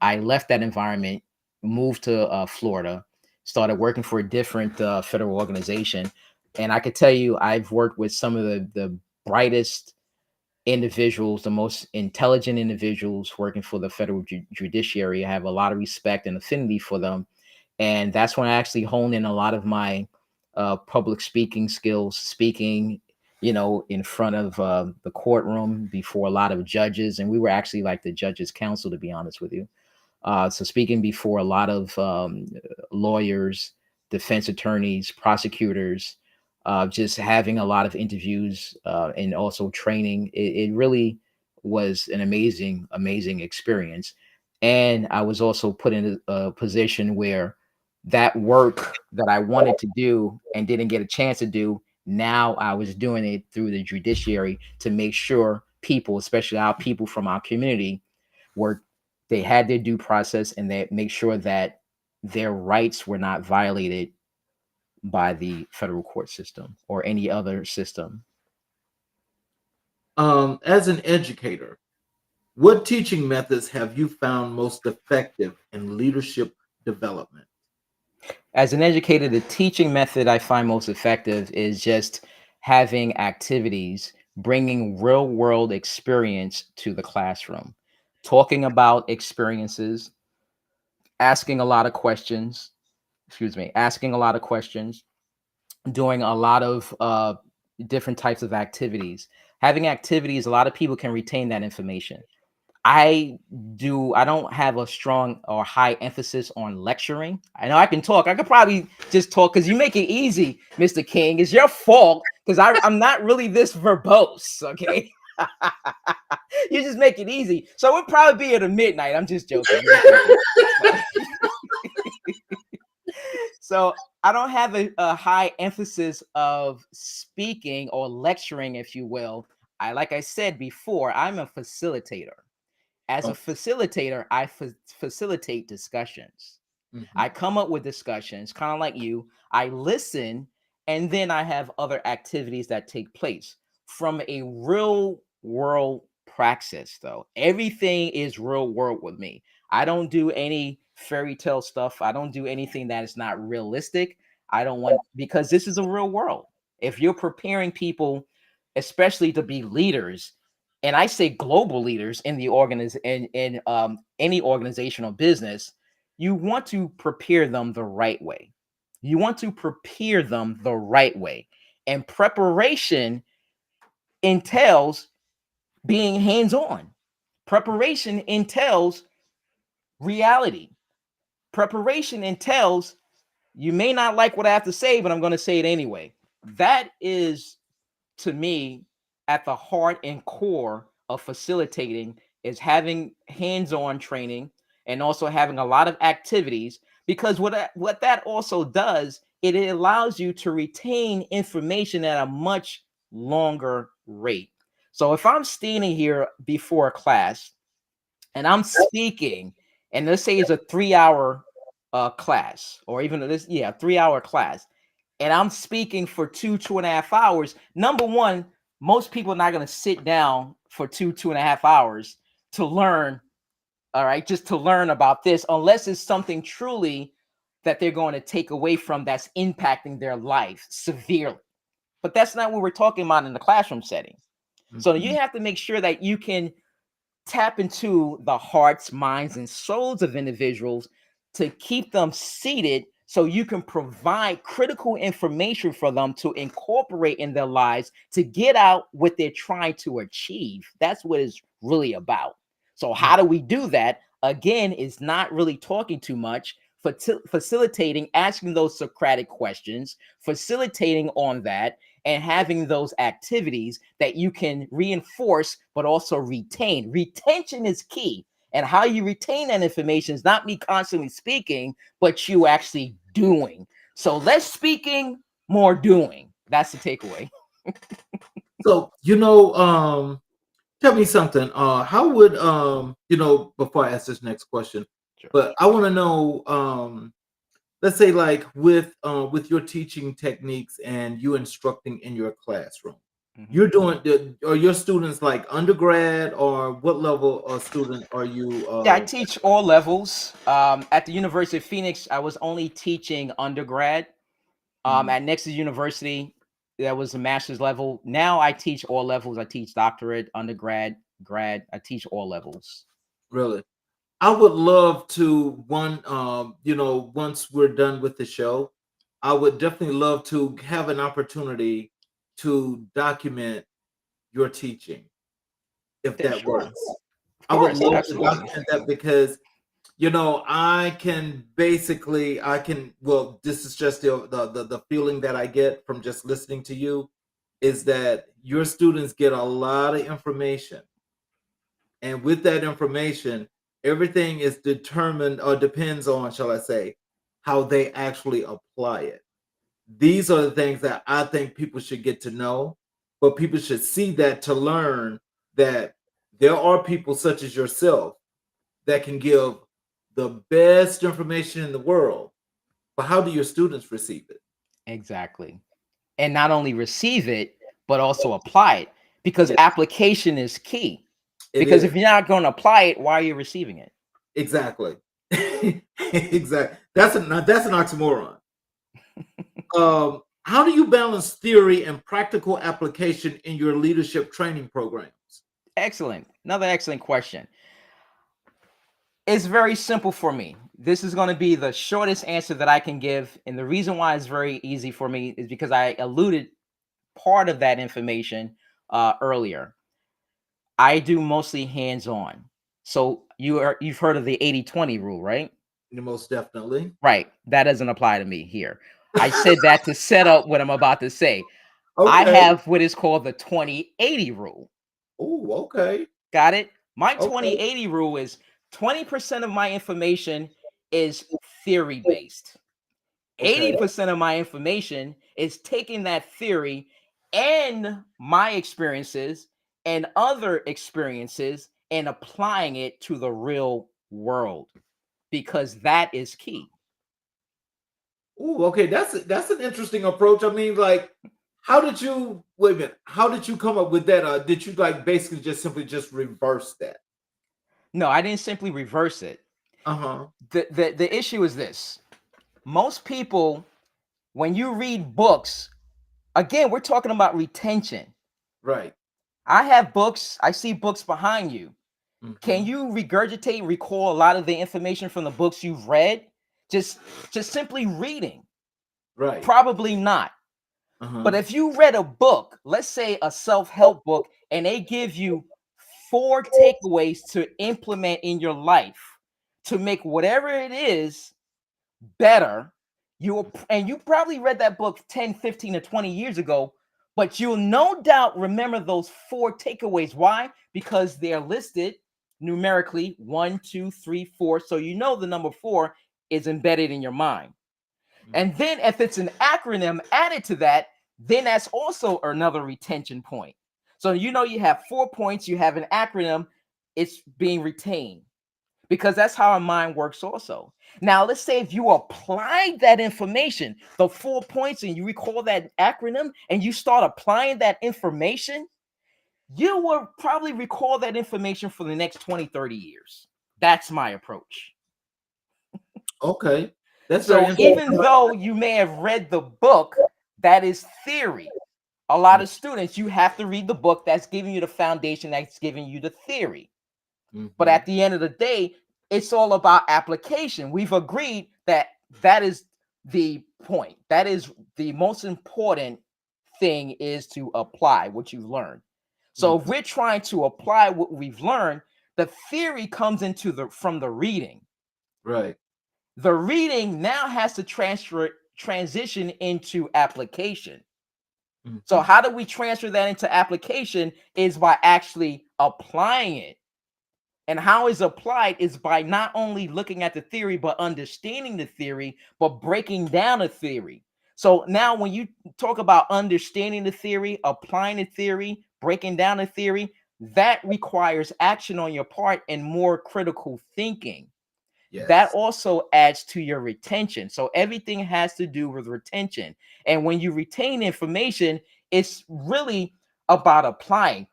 I left that environment, moved to Florida, started working for a different federal organization, and I could tell you, I've worked with some of the brightest individuals, the most intelligent individuals working for the federal judiciary. I have a lot of respect and affinity for them. And that's when I actually honed in a lot of my public speaking skills, speaking, in front of the courtroom before a lot of judges. And we were actually like the judges' council, to be honest with you. So speaking before a lot of lawyers, defense attorneys, prosecutors, just having a lot of interviews and also training. It really was an amazing experience. And I was also put in a position where that work that I wanted to do and didn't get a chance to do, now I was doing it through the judiciary to make sure people, especially our people from our community, were they had their due process, and they make sure that their rights were not violated by the federal court system or any other system. As an educator, what teaching methods have you found most effective in leadership development? As an educator, the teaching method I find most effective is just having activities, bringing real world experience to the classroom, talking about experiences, asking a lot of questions, asking a lot of questions, doing a lot of different types of activities. Having activities, a lot of people can retain that information. I don't have a strong or high emphasis on lecturing. I know I can talk. I could probably just talk because you make it easy, Mr. King. It's your fault because I'm not really this verbose, okay? You just make it easy. So we'll probably be at a midnight. I'm just joking. I'm just joking. So I don't have a high emphasis of speaking or lecturing, if you will. Like I said before, I'm a facilitator. As a Oh, facilitator, I facilitate discussions. mhm. I come up with discussions, kind of like you. I listen, and then I have other activities that take place from a real world praxis, though. Everything is real world with me. I don't do any fairy tale stuff. I don't do anything that is not realistic. I don't want, because this is a real world. If you're preparing people, especially to be leaders, and I say global leaders in the in any organizational business, you want to prepare them the right way. You want to prepare them the right way. And preparation entails being hands on. Preparation entails reality. Preparation entails you may not like what I have to say, but I'm going to say it anyway. That is, to me, at the heart and core of facilitating, is having hands-on training and also having a lot of activities, because what that also does, it allows you to retain information at a much longer rate. So if I'm standing here before a class and I'm speaking, and let's say it's a 3 hour class, or even this, yeah, 3 hour class, and I'm speaking for 2.5 hours. Number one, most people are not going to sit down for 2.5 hours to learn. All right, just to learn about this, unless it's something truly that they're going to take away from that's impacting their life severely. But that's not what we're talking about in the classroom setting. So you Mhm. have to make sure that you can tap into the hearts, minds, and souls of individuals to keep them seated so you can provide critical information for them to incorporate in their lives to get out what they're trying to achieve. That's what it's really about. So, how Right. do we do that? Again, is not really talking too much, facilitating, asking those Socratic questions, facilitating on that, and having those activities that you can reinforce but also retain. Retention is key. And how you retain that information is not me constantly speaking, but you actually doing. So less speaking, more doing. That's the takeaway. So, tell me something. How would before I ask this next question, Sure. but I want to know, let's say like with your teaching techniques and you instructing in your classroom, Mhm. you're doing are your students like undergrad, or what level of student are you Yeah, I teach all levels. At the University of Phoenix, I was only teaching undergrad. Mhm. At Nexus University, that was a master's level. Now I teach all levels. I teach doctorate, undergrad, grad. I teach all levels. Really? I would love to once we're done with the show, I would definitely love to have an opportunity to document your teaching, if that Sure, works. of I would course, love to absolutely. document that because I can, well, this is just the feeling that I get from just listening to you, is that your students get a lot of information, and with that information, everything is determined or depends on, shall I say, how they actually apply it. These are the things that I think people should get to know, but people should see that to learn that there are people such as yourself that can give the best information in the world. But how do your students receive it? Exactly. And not only receive it, but also apply it, because Yeah, application is key. it Because is. if you're not going to apply it, why are you receiving it? Exactly. Exactly. That's an oxymoron. How do you balance theory and practical application in your leadership training programs? Excellent. Another excellent question. It's very simple for me. This is going to be the shortest answer that I can give. And the reason why it's very easy for me is because I alluded part of that information earlier. I do mostly hands on. So you've heard of the 80/20 rule, right? Most definitely. Right. That doesn't apply to me here. I said that to set up what I'm about to say. I Okay. have what is called the 20/80 rule. Oh, okay. Got it? My Okay. 20/80 rule is 20% of my information is theory based. Okay. 80% of my information is taking that theory and my experiences and other experiences and applying it to the real world, because that is key. Oh, okay. That's an interesting approach. I mean, like, How did you wait a minute? How did you come up with that? Did you like basically just simply just reverse that? No, I didn't simply reverse it. Uh-huh. The issue is this. Most people, when you read books, again, we're talking about retention. Right. I have books, I see books behind you. Can Hmm. you regurgitate, recall a lot of the information from the books you've read? Just just simply reading? Right. Probably not. But Uh-huh. if you read a book, let's say a self-help book, and they give you four takeaways to implement in your life to make whatever it is better, and you probably read that book 10, 15, or 20 years ago, but you'll no doubt remember those four takeaways. Why? Because they're listed numerically 1, 2, 3, 4. So you know the number four is embedded in your mind. And Hmm. then if it's an acronym added to that, then that's also another retention point. So you know you have 4 points, you have an acronym, it's being retained because that's how our mind works also. Now, let's say if you apply that information, the 4 points, and you recall that acronym and you start applying that information, you will probably recall that information for the next 20, 30 years. That's my approach. Okay. That's very So interesting. even though you may have read the book, that is theory. A lot of students, you have to read the book that's giving you the foundation, that's giving you the theory. But Mm-hmm. at the end of the day, it's all about application. We've agreed that that is the point. That is the most important thing, is to apply what you've learned. So if Hmm. we're trying to apply what we've learned, the theory comes into the from the reading. Right. The reading now has to transition into application. So Hmm. how do we transfer that into application is by actually applying it. And how it's applied is by not only looking at the theory, but understanding the theory, but breaking down the theory. So now, when you talk about understanding the theory, applying the theory, breaking down the theory, that requires action on your part and more critical thinking. That Yes. also adds to your retention. So everything has to do with retention. And when you retain information, it's really about applying.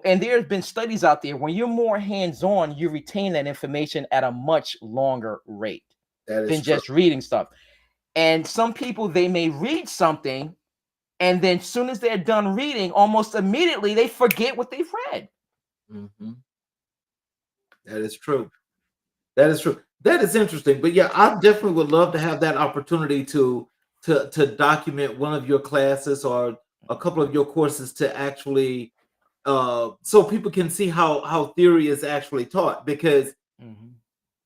And there's been studies out there, when you're more hands-on, you retain that information at a much longer rate That is than true. just reading stuff. And some people, they may read something, and then as soon as they're done reading, almost immediately they forget what they've read. Hmm. That is true. That is true. That is interesting. But yeah, I definitely would love to have that opportunity to document one of your classes or a couple of your courses to actually so people can see how theory is actually taught. Because Mhm.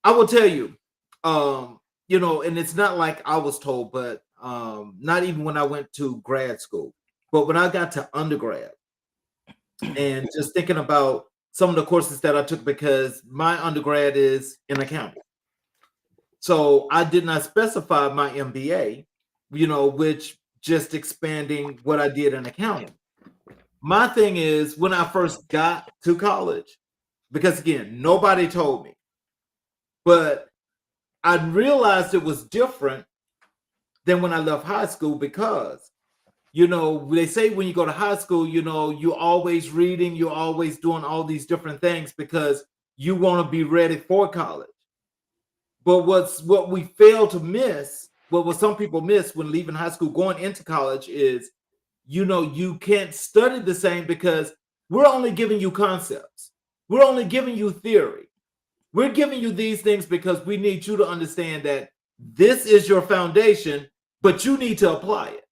I will tell you, and it's not like I was told, but not even when I went to grad school, but when I got to undergrad and just thinking about some of the courses that I took, because my undergrad is in accounting. So I did not specify my MBA, which just expanding what I did in accounting. My thing is, when I first got to college, because again, nobody told me, but I realized it was different than when I left high school, because they say when you go to high school, you're always reading, you're always doing all these different things because you want to be ready for college. But what we fail to miss, what some people miss when leaving high school, going into college, is you can't study the same because we're only giving you concepts. We're only giving you theory. We're giving you these things because we need you to understand that this is your foundation, but you need to apply it.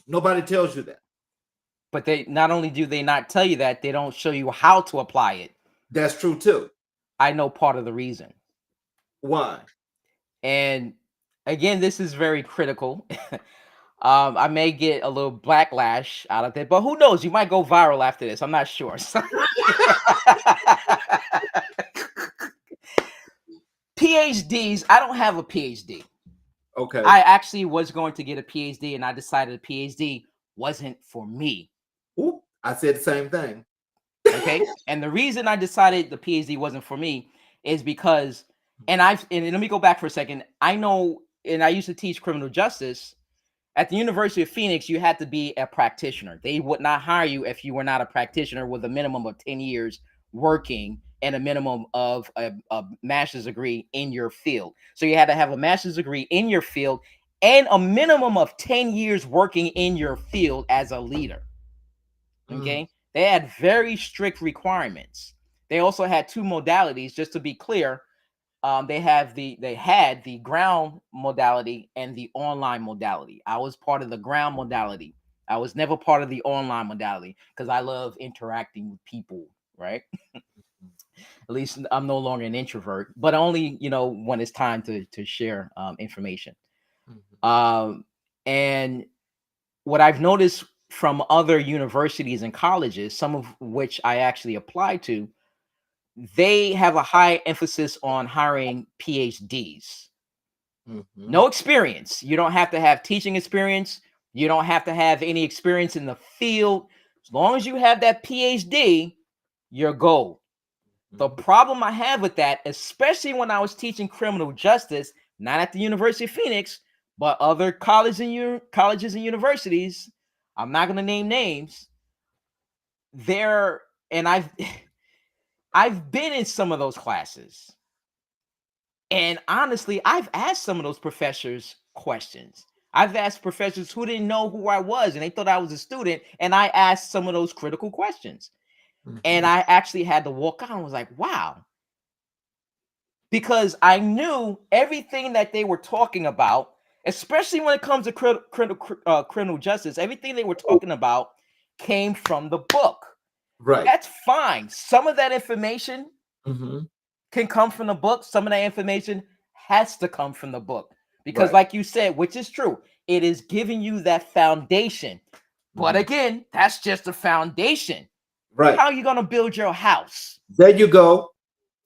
Nobody tells you that. But they not only do they not tell you that, they don't show you how to apply it. That's true too. I know part of the reason. Why? And again, this is very critical. I may get a little backlash out of it, but who knows? You might go viral after this. I'm not sure. So- PhDs, I don't have a PhD. Okay. I actually was going to get a PhD, and I decided a PhD wasn't for me. Oop, I said the same thing. Okay. And the reason I decided the PhD wasn't for me is because, and let me go back for a second. I know, and I used to teach criminal justice, At the University of Phoenix, you had to be a practitioner. They would not hire you if you were not a practitioner with a minimum of 10 years working and a minimum of a master's degree in your field. So you had to have a master's degree in your field and a minimum of 10 years working in your field as a leader. Mm, Okay. They had very strict requirements. They also had two modalities, just to be clear. They had the ground modality and the online modality. I was part of the ground modality. I was never part of the online modality because I love interacting with people, right? At least I'm no longer an introvert, but only when it's time to share information. mhm, Um, and what I've noticed from other universities and colleges, some of which I actually applied to, they have a high emphasis on hiring PhDs. mhm. No experience. You don't have to have teaching experience. You don't have to have any experience in the field. As long as you have that PhD, you're gold. The Mhm. problem I have with that, especially when I was teaching criminal justice, not at the University of Phoenix, but other colleges and universities, I'm not going to name names. There, and I've been in some of those classes. And honestly, I've asked some of those professors questions. I've asked professors who didn't know who I was and they thought I was a student. And I asked some of those critical questions. And Mhm. I actually had to walk out and was like, wow, because I knew everything that they were talking about, especially when it comes to criminal justice, everything they were talking about came from the book. Right. That's fine. Some of that information Mhm. can come from the book. Some of that information has to come from the book because, Right. like you said, which is true, it is giving you that foundation. But Mhm. again, that's just a foundation. Right. How are you going to build your house? There you go.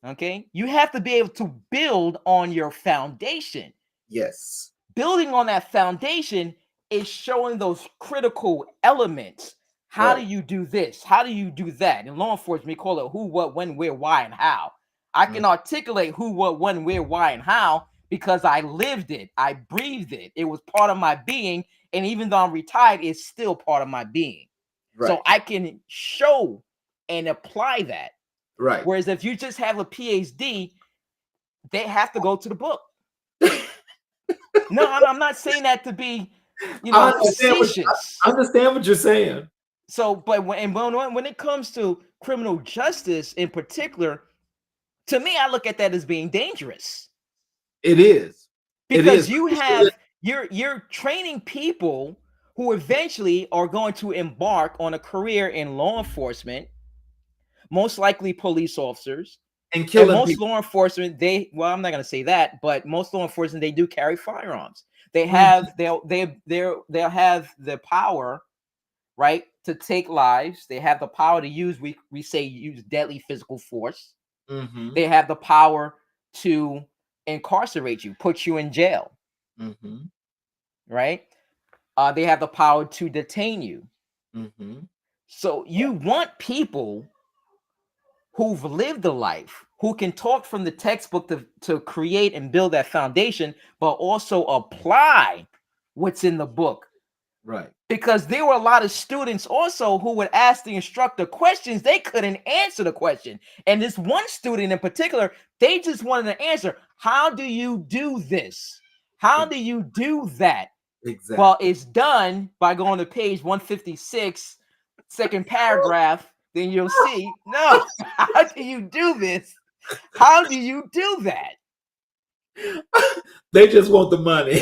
Okay. You have to be able to build on your foundation. Yes. Building on that foundation is showing those critical elements. How do Right. you do this? How do you do that? In law enforcement, we call it who, what, when, where, why, and how. I Mm, can articulate who, what, when, where, why, and how because I lived it. I breathed it. It was part of my being. And even though I'm retired, it's still part of my being. So right. I can show and apply that. Right. Whereas if you just have a PhD, they have to go to the book. No, I'm not saying that to be, I understand what I facetious. understand what you're saying. So, but when it comes to criminal justice in particular, to me, I look at that as being dangerous It is. It is. because you're training people who eventually are going to embark on a career in law enforcement, most likely police officers. And And killing most people. law enforcement, I'm not going to say that, but most law enforcement, they do carry firearms. They Mhm. have, they'll have the power, right, to take lives. They have the power to we say use deadly physical force. Mhm. They have the power to incarcerate you, put you in jail, Mhm. right? They have the power to detain you. Mhm. So you want people who've lived a life, who can talk from the textbook to create and build that foundation, but also apply what's in the book. Right. Because there were a lot of students also who would ask the instructor questions, they couldn't answer the question. And this one student in particular, they just wanted an answer. How do you do this? How Ex do you do that? Well, exactly. it's done by going to page 156, second paragraph. Then you'll see, no, how do you do this? How do you do that? They just want the money.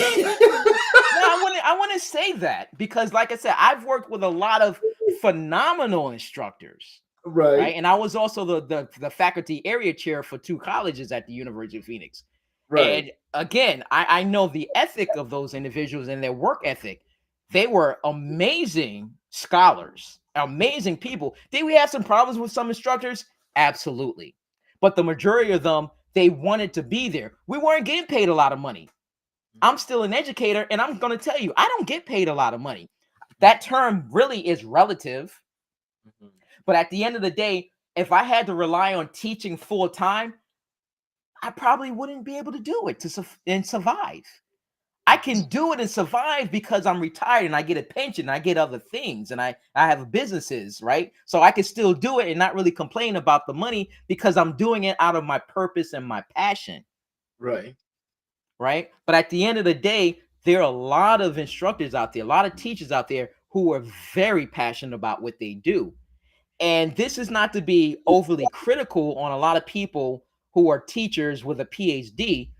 No, I want to say that because, like I said, I've worked with a lot of phenomenal instructors, Right. right? And I was also the faculty area chair for two colleges at the University of Phoenix. Right. And again, I know the ethic of those individuals and their work ethic. They were amazing scholars, amazing people. Did we have some problems with some instructors? Absolutely. But the majority of them, they wanted to be there. We weren't getting paid a lot of money. I'm still an educator, and I'm going to tell you, I don't get paid a lot of money. Mhm. That term really is relative. Mhm. But at the end of the day, if I had to rely on teaching full time, I probably wouldn't be able to do it and survive. I can do it and survive because I'm retired and I get a pension, I get other things, and I have businesses, right? So I can still do it and not really complain about the money because I'm doing it out of my purpose and my passion, Right. right? But at the end of the day, there are a lot of instructors out there, a lot of teachers out there who are very passionate about what they do. And this is not to be overly critical on a lot of people who are teachers with a PhD.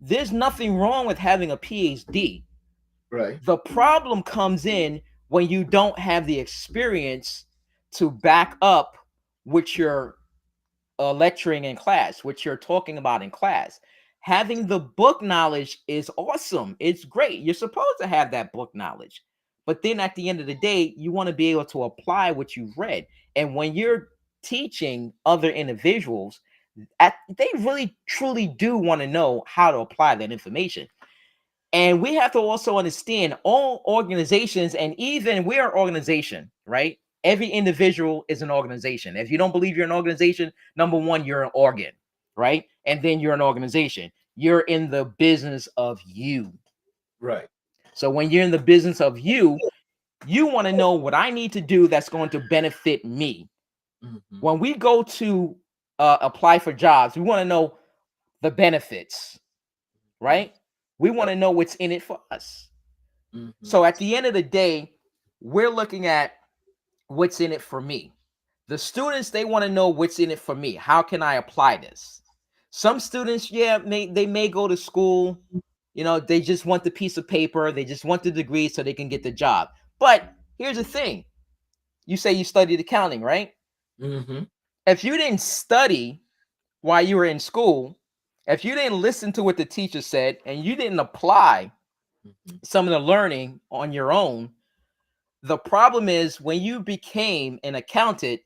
There's nothing wrong with having a PhD. Right. The problem comes in when you don't have the experience to back up what you're lecturing in class, what you're talking about in class. Having the book knowledge is awesome. It's great. You're supposed to have that book knowledge. But then at the end of the day, you want to be able to apply what you've read. And when you're teaching other individuals, they really truly do want to know how to apply that information. And we have to also understand all organizations, and even we're an organization, right? Every individual is an organization. If you don't believe you're an organization, number one, you're an organ, right? And then you're an organization. You're in the business of you. Right. So when you're in the business of you want to know what I need to do that's going to benefit me. Mm-hmm. When we go to apply for jobs, we want to know the benefits, right? We want Yep. to know what's in it for us. Mm-hmm. So at the end of the day, we're looking at what's in it for me. The students, they want to know what's in it for me. How can I apply this? Some students, yeah, they may go to school, they just want the piece of paper, they just want the degree so they can get the job. But here's the thing. You say you studied accounting, right? Mm-hmm. If you didn't study while you were in school, if you didn't listen to what the teacher said and you didn't apply Mm-hmm. some of the learning on your own, the problem is when you became an accountant,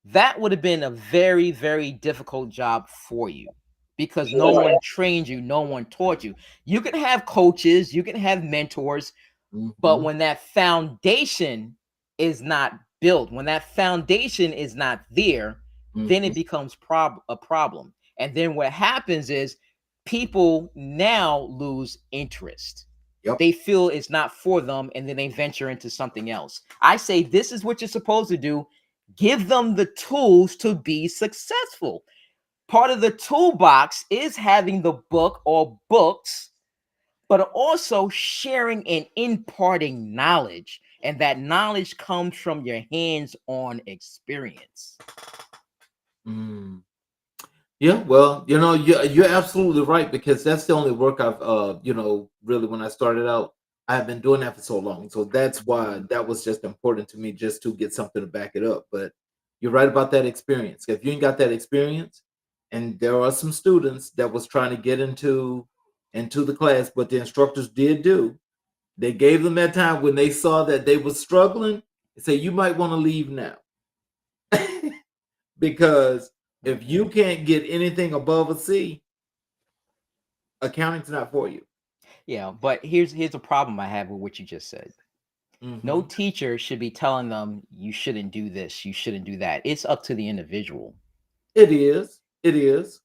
that would have been a very, very difficult job for you because no one trained you, no one taught you. You can have coaches, you can have mentors, but Mm-hmm. when that foundation is not built, when that foundation is not there, then Mm-hmm. it becomes a problem. And then what happens is people now lose interest. Yep. They feel it's not for them, and then they venture into something else. I say this is what you're supposed to do. Give them the tools to be successful. Part of the toolbox is having the book or books, but also sharing and imparting knowledge. And that knowledge comes from your hands on experience. Mm. Yeah, well, you're absolutely right because that's the only work I've, really when I started out, I've been doing that for so long. So that's why that was just important to me, just to get something to back it up. But you're right about that experience. If you ain't got that experience, and there are some students that was trying to get into the class, but the instructors did do. They gave them that time when they saw that they was struggling. They say you might want to leave now. Because if you Mhm. can't get anything above a C, accounting's not for you. Yeah, but here's a problem I have with what you just said. No Hmm. teacher should be telling them you shouldn't do this, you shouldn't do that. It's up to the individual. It is. It is.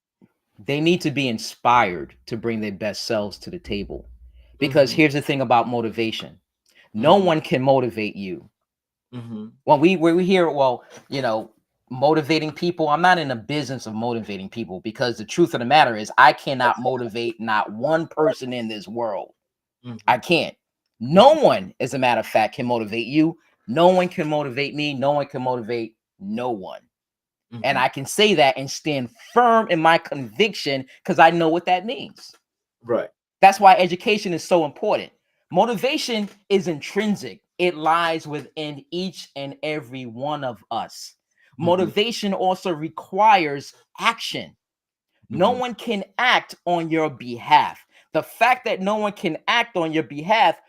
They need to be inspired to bring their best selves to the table. Because Hmm. here's the thing about motivation. No Hmm. one can motivate you. Hmm. When we hear, well, motivating people, I'm not in the business of motivating people because the truth of the matter is I cannot motivate not one person in this world. I Hmm. can't. No Hmm. one, as a matter of fact, can motivate you. No one can motivate me. No one can motivate no one. And Hmm. I can say that and stand firm in my conviction because I know what that means. Right. That's why education is so important. Motivation is intrinsic, it lies within each and every one of us. Hmm. Motivation also requires action. No Hmm. one can act on your behalf. The fact that no one can act on your behalf,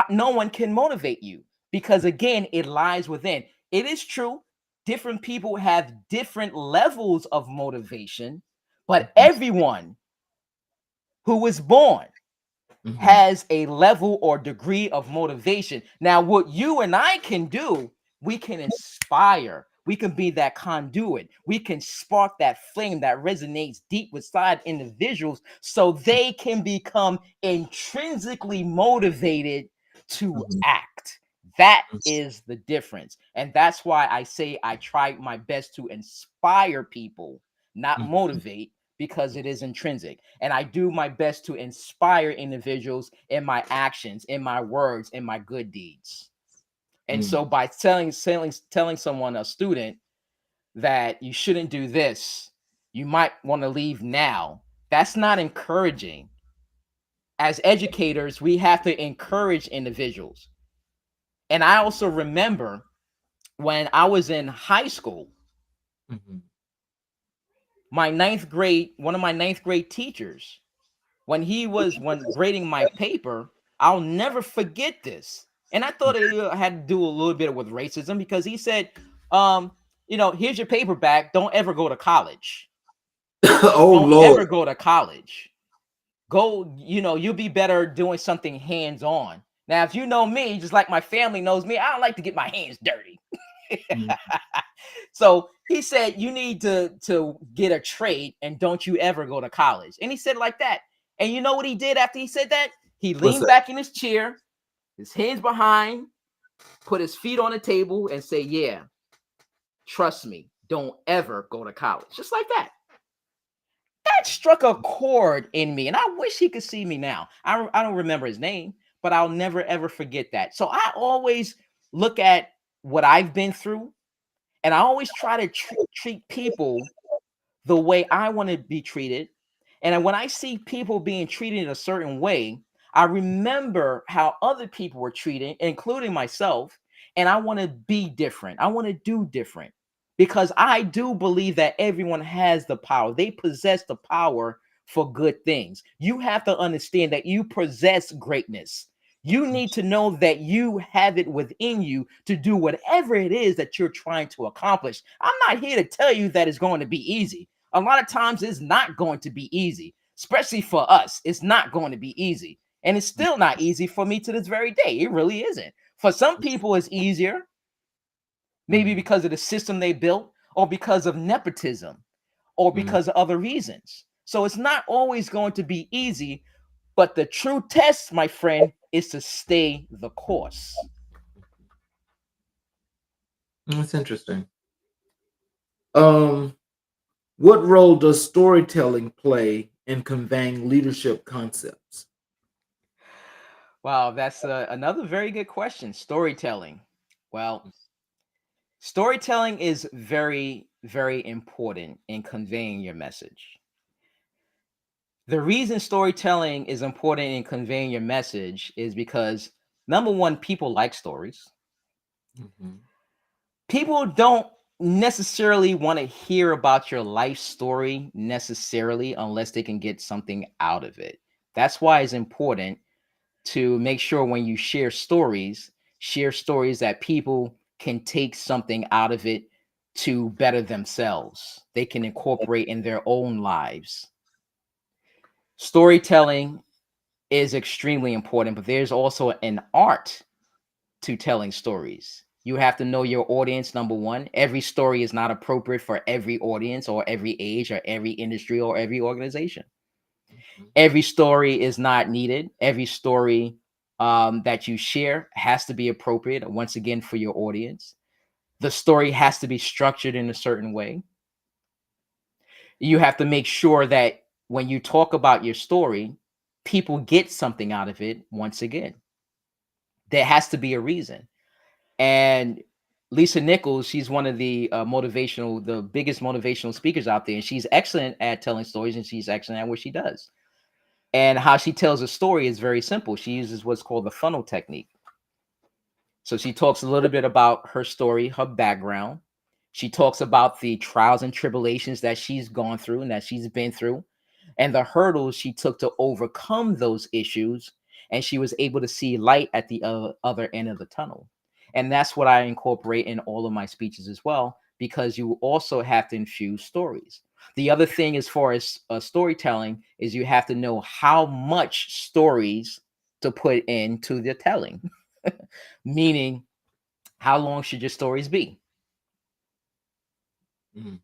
no one can motivate you because, again, it lies within. It is true, different people have different levels of motivation, but Hmm. everyone who is born Hmm. has a level or degree of motivation. Now, what you and I can do, we can inspire, We can be that conduit. We can spark that flame that resonates deep within individuals so they can become intrinsically motivated to Mhm. act. That is the difference. And that's why I say I try my best to inspire people, not Mhm. motivate, because it is intrinsic. And I do my best to inspire individuals in my actions, in my words, in my good deeds. And so Mm. by telling someone, a student, that you shouldn't do this, you might want to leave now. That's not encouraging. As educators, we have to encourage individuals. And I also remember when I was in high school, Mhm. one of my ninth grade teachers, when grading my paper, I'll never forget this. And I thought it had to do a little bit with racism because he said, here's your paper back. Don't ever go to college. Oh Don't Lord. ever go to college. Go, you'll be better doing something hands on. Now, if you know me, just like my family knows me, I don't like to get my hands dirty. Mm. So he said, you need to get a trade and don't you ever go to college. And he said it like that. And you know what he did after he said that? He What's leaned that? back in his chair, his hands behind, put his feet on the table, and say, yeah, trust me, don't ever go to college. Just like that. That struck a chord in me. And I wish he could see me now. I don't remember his name, but I'll never ever forget that. So I always look at what I've been through, and I always try to treat people the way I want to be treated. And when I see people being treated in a certain way, I remember how other people were treated, including myself. And I want to be different. I want to do different because I do believe that everyone has the power. They possess the power for good things. You have to understand that you possess greatness. You need to know that you have it within you to do whatever it is that you're trying to accomplish. I'm not here to tell you that it's going to be easy. A lot of times it's not going to be easy, especially for us. It's not going to be easy. And it's still not easy for me to this very day. It really isn't. For some people, it's easier, maybe Mm. because of the system they built, or because of nepotism, or Mm. because of other reasons. So it's not always going to be easy. But the true test, my friend, is to stay the course. That's interesting. Um, what role does storytelling play in conveying leadership concepts? Wow, that's another very good question. Storytelling. Well, storytelling is very, very important in conveying your message. The reason storytelling is important in conveying your message is because, number one, people like stories. Mhm. People don't necessarily want to hear about your life story necessarily unless they can get something out of it. That's why it's important to make sure when you share stories that people can take something out of it to better themselves. They can incorporate in their own lives. Storytelling is extremely important, but there's also an art to telling stories. You have to know your audience, number one. Every story is not appropriate for every audience or every age or every industry or every organization. Mhm. Every story is not needed. Every story that you share has to be appropriate, once again, for your audience. The story has to be structured in a certain way. You have to make sure that when you talk about your story, people get something out of it, once again. There has to be a reason. And Lisa Nichols, she's one of the biggest motivational speakers out there, and she's excellent at telling stories, and she's excellent at what she does. And how she tells a story is very simple. She uses what's called the funnel technique. So she talks a little bit about her story, her background. She talks about the trials and tribulations that she's gone through and that she's been through, and the hurdles she took to overcome those issues. And she was able to see light at the other end of the tunnel. And that's what I incorporate in all of my speeches as well, because you also have to infuse stories. The other thing, as far as storytelling, is you have to know how much stories to put into the telling. Meaning, how long should your stories be? Mhm.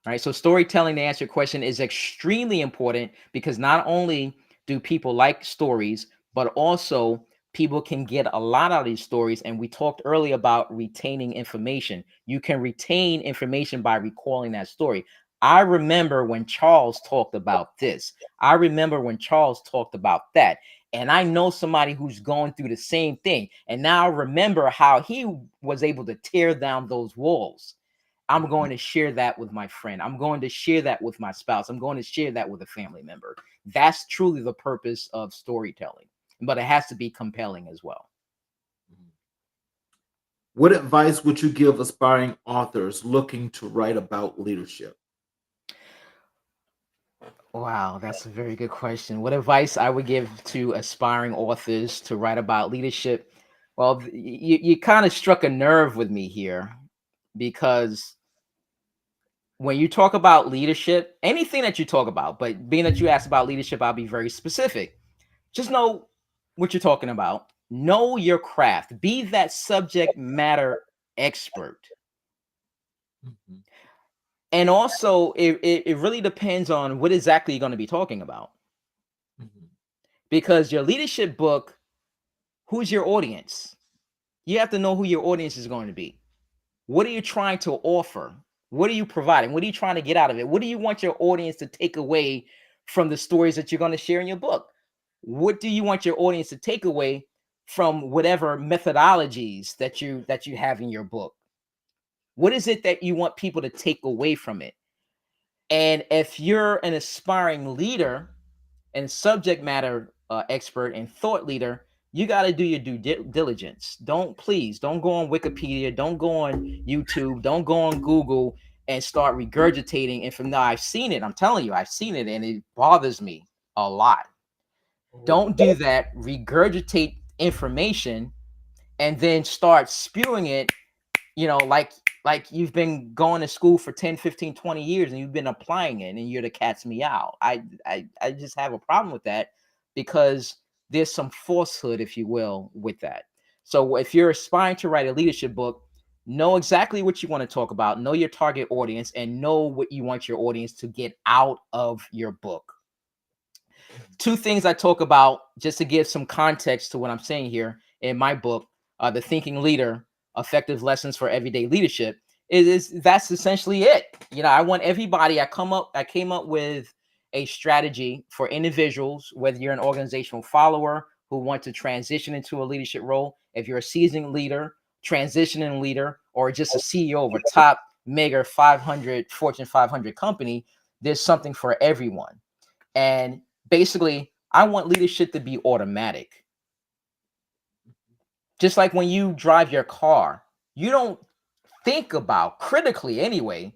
Right. So storytelling, to answer your question, is extremely important because not only do people like stories, but also people can get a lot out of these stories. And we talked earlier about retaining information. You can retain information by recalling that story. I remember when Charles talked about this. I remember when Charles talked about that. And I know somebody who's going through the same thing. And now I remember how he was able to tear down those walls. I'm Mhm. going to share that with my friend. I'm going to share that with my spouse. I'm going to share that with a family member. That's truly the purpose of storytelling, but it has to be compelling as well. Mhm. What advice would you give aspiring authors looking to write about leadership? Wow, that's a very good question. What advice I would give to aspiring authors to write about leadership? Well, you kind of struck a nerve with me here because when you talk about leadership, anything that you talk about, but being that you asked about leadership, I'll be very specific. Just know what you're talking about. Know your craft. Be that subject matter expert. Mhm. And also, it really depends on what exactly you're going to be talking about. Mhm. Because your leadership book, who's your audience? You have to know who your audience is going to be. What are you trying to offer? What are you providing? What are you trying to get out of it? What do you want your audience to take away from the stories that you're going to share in your book? What do you want your audience to take away from whatever methodologies that you have in your book? What is it that you want people to take away from it? And if you're an aspiring leader and subject matter expert and thought leader, you got to do your diligence. Don't go on Wikipedia, don't go on YouTube, don't go on Google and start regurgitating. And from now, I've seen it. I'm telling you, I've seen it, and it bothers me a lot. Oh. Don't do that. Regurgitate information and then start spewing it, like you've been going to school for 10, 15, 20 years and you've been applying it and you're the cat's meow. I just have a problem with that because there's some falsehood, if you will, with that. So if you're aspiring to write a leadership book, know exactly what you want to talk about, know your target audience, and know what you want your audience to get out of your book. Two things I talk about just to give some context to what I'm saying here in my book, The Thinking Leader: Effective Lessons for Everyday Leadership, is that's essentially it. I want everybody. I came up with a strategy for individuals, whether you're an organizational follower who want to transition into a leadership role, if you're a seasoned leader, transitioning leader, or just a CEO of a top mega 500 Fortune 500 company. There's something for everyone. And basically, I want leadership to be automatic. Just like when you drive your car, you don't think about critically anyway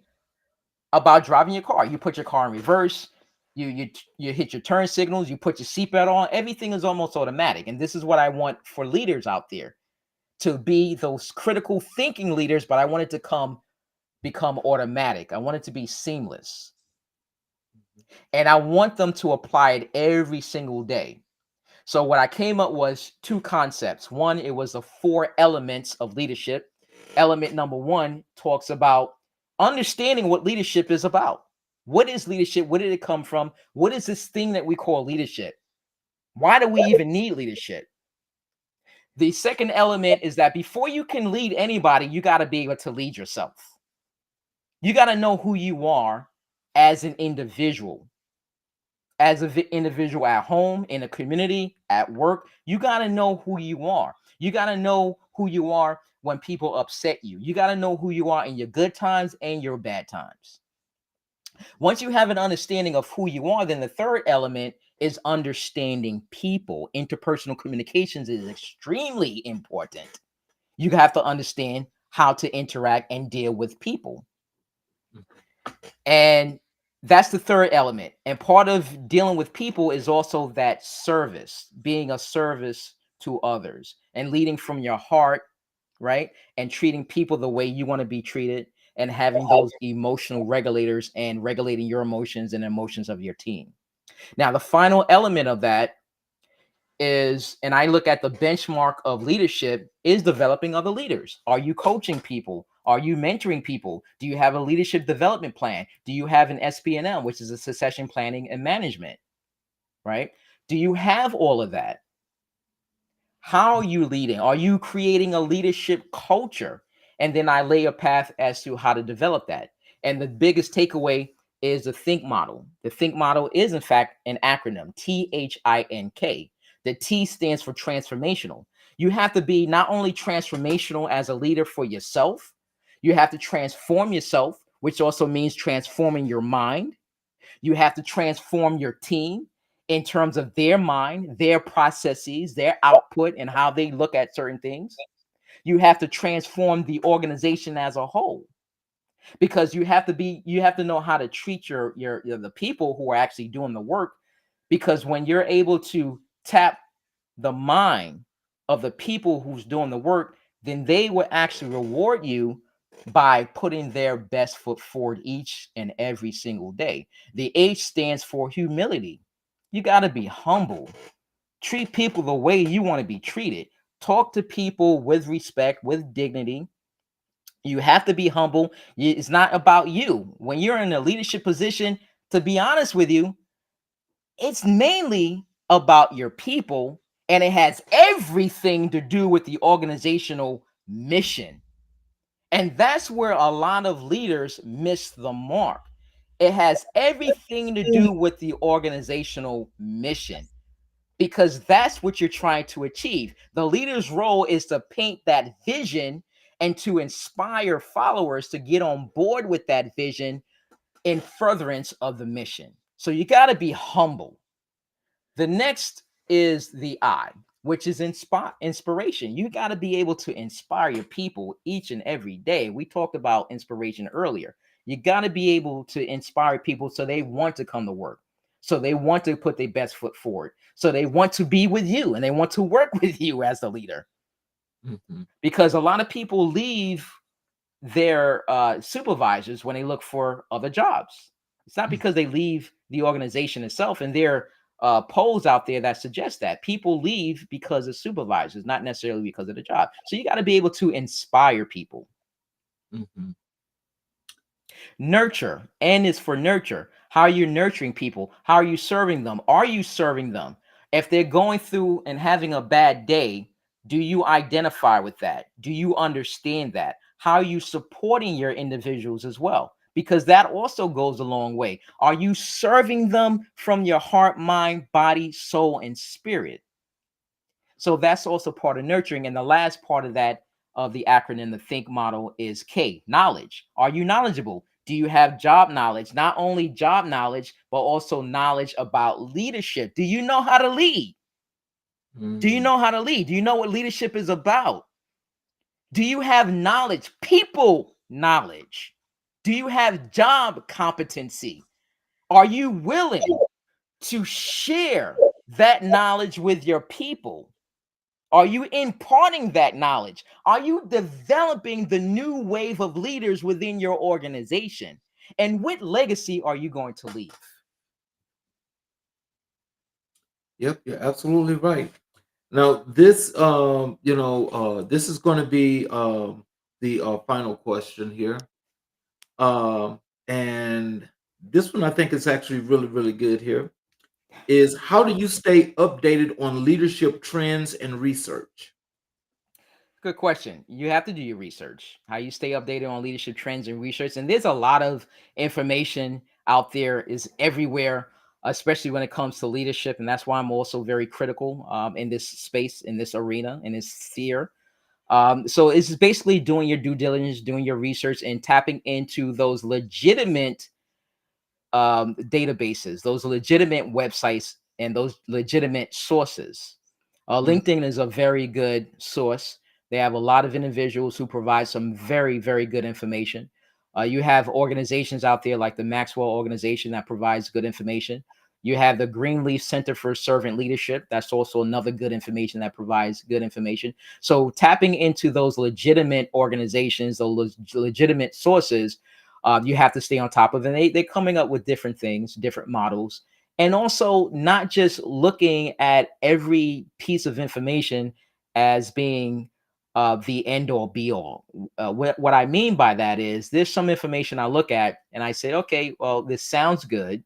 about driving your car. You put your car in reverse, you hit your turn signals, you put your seatbelt on. Everything is almost automatic. And this is what I want for leaders out there to be those critical thinking leaders, but I want it to become automatic. I want it to be seamless. And I want them to apply it every single day. So what I came up was two concepts. One, it was the four elements of leadership. Element number one talks about understanding what leadership is about. What is leadership? Where did it come from? What is this thing that we call leadership? Why do we even need leadership? The second element is that before you can lead anybody, you got to be able to lead yourself. You got to know who you are as an individual. As an individual at home, in a community, at work, you got to know who you are. You got to know who you are when people upset you. You got to know who you are in your good times and your bad times. Once you have an understanding of who you are, then the third element is understanding people. Interpersonal communications is extremely important. You have to understand how to interact and deal with people. And that's the third element. And part of dealing with people is also that service, being a service to others and leading from your heart, right? And treating people the way you want to be treated and having those emotional regulators and regulating your emotions and emotions of your team. Now, the final element of that is, and I look at the benchmark of leadership, is developing other leaders. Are you coaching people? Are you mentoring people? Do you have a leadership development plan? Do you have an SPNM, which is a succession planning and management, right? Do you have all of that? How are you leading? Are you creating a leadership culture? And then I lay a path as to how to develop that. And the biggest takeaway is the think model. The think model is, in fact, an acronym, THINK. The T stands for transformational. You have to be not only transformational as a leader for yourself, you have to transform yourself, which also means transforming your mind. You have to transform your team in terms of their mind, their processes, their output, and how they look at certain things. You have to transform the organization as a whole, because you have to know how to treat your the people who are actually doing the work, because when you're able to tap the mind of the people who's doing the work, then they will actually reward you by putting their best foot forward each and every single day. The H stands for humility. You got to be humble. Treat people the way you want to be treated. Talk to people with respect, with dignity. You have to be humble. It's not about you. When you're in a leadership position, to be honest with you, it's mainly about your people, and it has everything to do with the organizational mission. And that's where a lot of leaders miss the mark. It has everything to do with the organizational mission, because that's what you're trying to achieve. The leader's role is to paint that vision and to inspire followers to get on board with that vision in furtherance of the mission. So you got to be humble. The next is the I, which is inspiration. You got to be able to inspire your people each and every day. We talked about inspiration earlier. You got to be able to inspire people so they want to come to work. So they want to put their best foot forward. So they want to be with you and they want to work with you as the leader. Mhm. Because a lot of people leave their supervisors when they look for other jobs. It's not because they leave the organization itself, and there are polls out there that suggest that people leave because of supervisors, not necessarily because of the job. So you got to be able to inspire people. Mhm. Nurture. N is for nurture. How are you nurturing people? How are you serving them? Are you serving them? If they're going through and having a bad day, do you identify with that? Do you understand that? How are you supporting your individuals as well? Because that also goes a long way. Are you serving them from your heart, mind, body, soul, and spirit? So that's also part of nurturing. And the last part of that, of the acronym, the think model, is K, knowledge. Are you knowledgeable? Do you have job knowledge? Not only job knowledge, but also knowledge about leadership. Do you know how to lead? Do you Mm. know how to lead? Do you know what leadership is about? Do you have knowledge, people knowledge? Do you have job competency? Are you willing to share that knowledge with your people? Are you imparting that knowledge? Are you developing the new wave of leaders within your organization? And what legacy are you going to leave? Yep, you're absolutely right. Now, this, this is going to be the final question here, and this one I think is actually really, really good here. Is how do you stay updated on leadership trends and research? Good question. You have to do your research. How you stay updated on leadership trends and research. And there's a lot of information out there, is everywhere, especially when it comes to leadership. And that's why I'm also very critical in this space, in this arena, in this sphere. So it's basically doing your due diligence, doing your research, and tapping into those legitimate databases, those legitimate websites, and those legitimate sources. Mm. LinkedIn is a very good source. They have a lot of individuals who provide some very, very good information. You have organizations out there like the Maxwell organization that provides good information. You have the Greenleaf Center for Servant Leadership. That's also another good information that provides good information. So tapping into those legitimate organizations, those legitimate sources, you have to stay on top of it. And they're coming up with different things, different models, and also not just looking at every piece of information as being the end all be all. What I mean by that is there's some information I look at and I say, okay, well, this sounds good,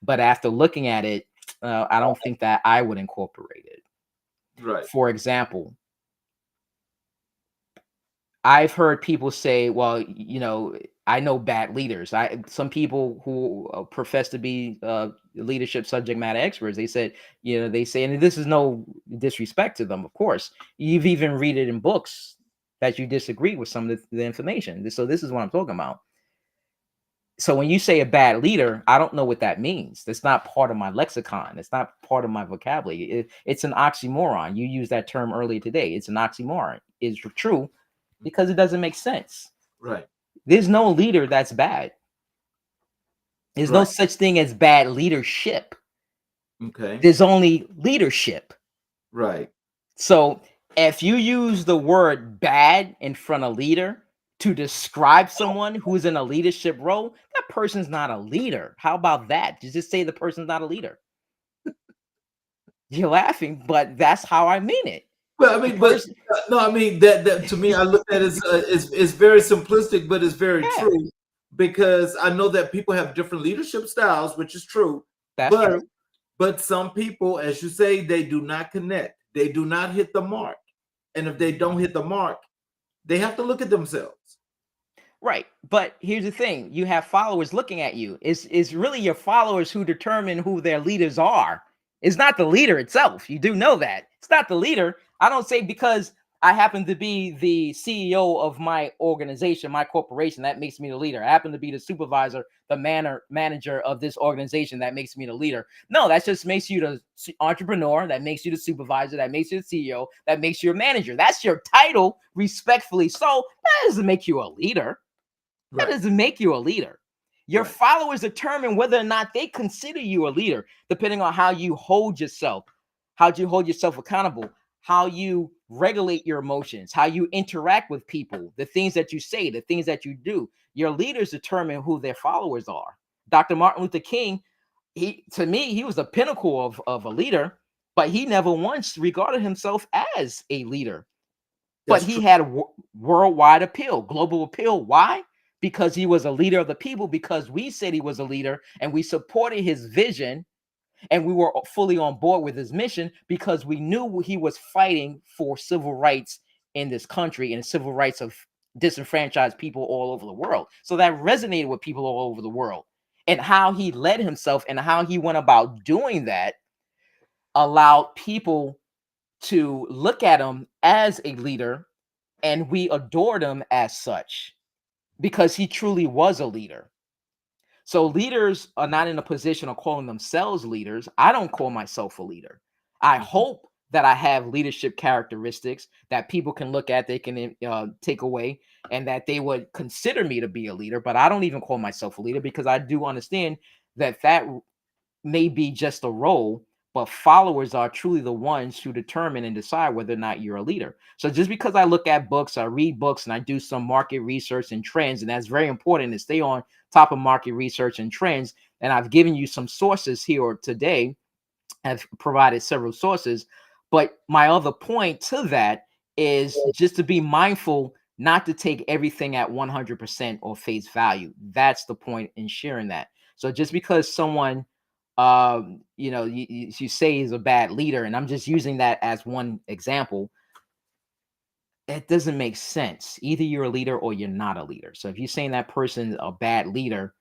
but after looking at it, I don't think that I would incorporate it. Right. For example, I've heard people say, well, I know bad leaders. Some people who profess to be leadership subject matter experts, they said, they say, and this is no disrespect to them, of course. You've even read it in books that you disagree with some of the information. So this is what I'm talking about. So when you say a bad leader, I don't know what that means. That's not part of my lexicon. It's not part of my vocabulary. It's an oxymoron. You used that term earlier today. It's an oxymoron. It's true because it doesn't make sense. Right. There's no leader that's bad. There's no Right. such thing as bad leadership. Okay. There's only leadership. Right. So if you use the word bad in front of leader to describe someone who's in a leadership role, that person's not a leader. How about that? You just say the person's not a leader. You're laughing, but that's how I mean it. Well, I The mean, but person, no, I mean that to me, I look at it as is very simplistic, but it's very yeah, true because I know that people have different leadership styles, which is true. that's But true. some people, as you say, they do not connect. They do not hit the mark, and if they don't hit the mark, they have to look at themselves. Right. But here's the thing, you have followers looking at you. It's really your followers who determine who their leaders are. It's not the leader itself. You do know that. It's not the leader. I don't say because I happen to be the CEO of my organization, my corporation, that makes me the leader. I happen to be the supervisor, the manager of this organization, that makes me the leader. No, that just makes you the entrepreneur, that makes you the supervisor, that makes you the CEO, that makes you a manager. That's your title, respectfully. So that doesn't make you a leader. That Right. doesn't make you a leader. Your Right. followers determine whether or not they consider you a leader, depending on how you hold yourself, how you hold yourself accountable, how you regulate your emotions, how you interact with people, the things that you say, the things that you do. Your leaders determine who their followers are. Dr. Martin Luther King, to me, he was the pinnacle of a leader, but he never once regarded himself as a leader, but That's he true. had worldwide appeal, global appeal. Why? Because he was a leader of the people, because we said he was a leader and we supported his vision and we were fully on board with his mission because we knew he was fighting for civil rights in this country and civil rights of disenfranchised people all over the world. So that resonated with people all over the world. And how he led himself and how he went about doing that allowed people to look at him as a leader, and we adored him as such because he truly was a leader. So leaders are not in a position of calling themselves leaders. I don't call myself a leader. I Mhm. hope that I have leadership characteristics that people can look at, they can take away, and that they would consider me to be a leader. But I don't even call myself a leader because I do understand that may be just a role, but followers are truly the ones who determine and decide whether or not you're a leader. So just because I look at books, I read books, and I do some market research and trends, and that's very important to stay on top of market research and trends. And I've given you some sources here today. I've provided several sources, but my other point to that is just to be mindful not to take everything at 100% or face value. That's the point in sharing that. So just because someone you say is a bad leader, and I'm just using that as one example, it doesn't make sense. Either you're a leader or you're not a leader. So if you're saying that person's a bad leader,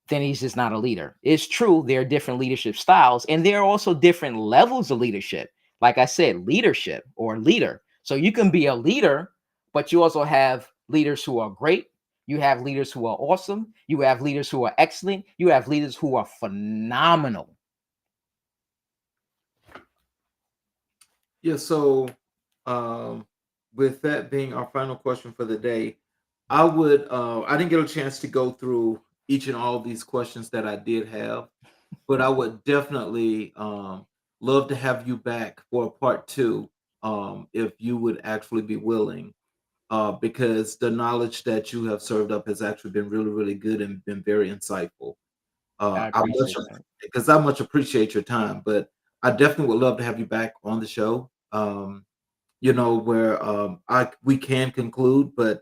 then he's just not a leader. It's true, there are different leadership styles, and there are also different levels of leadership. Like I said, leadership or leader. So you can be a leader, but you also have leaders who are great. You have leaders who are awesome. You have leaders who are excellent. You have leaders who are phenomenal. Yeah. So, um, with that being our final question for the day, I would. I didn't get a chance to go through each and all of these questions that I did have, but I would definitely love to have you back for a part two, if you would actually be willing, because the knowledge that you have served up has actually been really, really good and been very insightful. I I much appreciate that. because I much appreciate your time, but I definitely would love to have you back on the show. where I we can conclude. But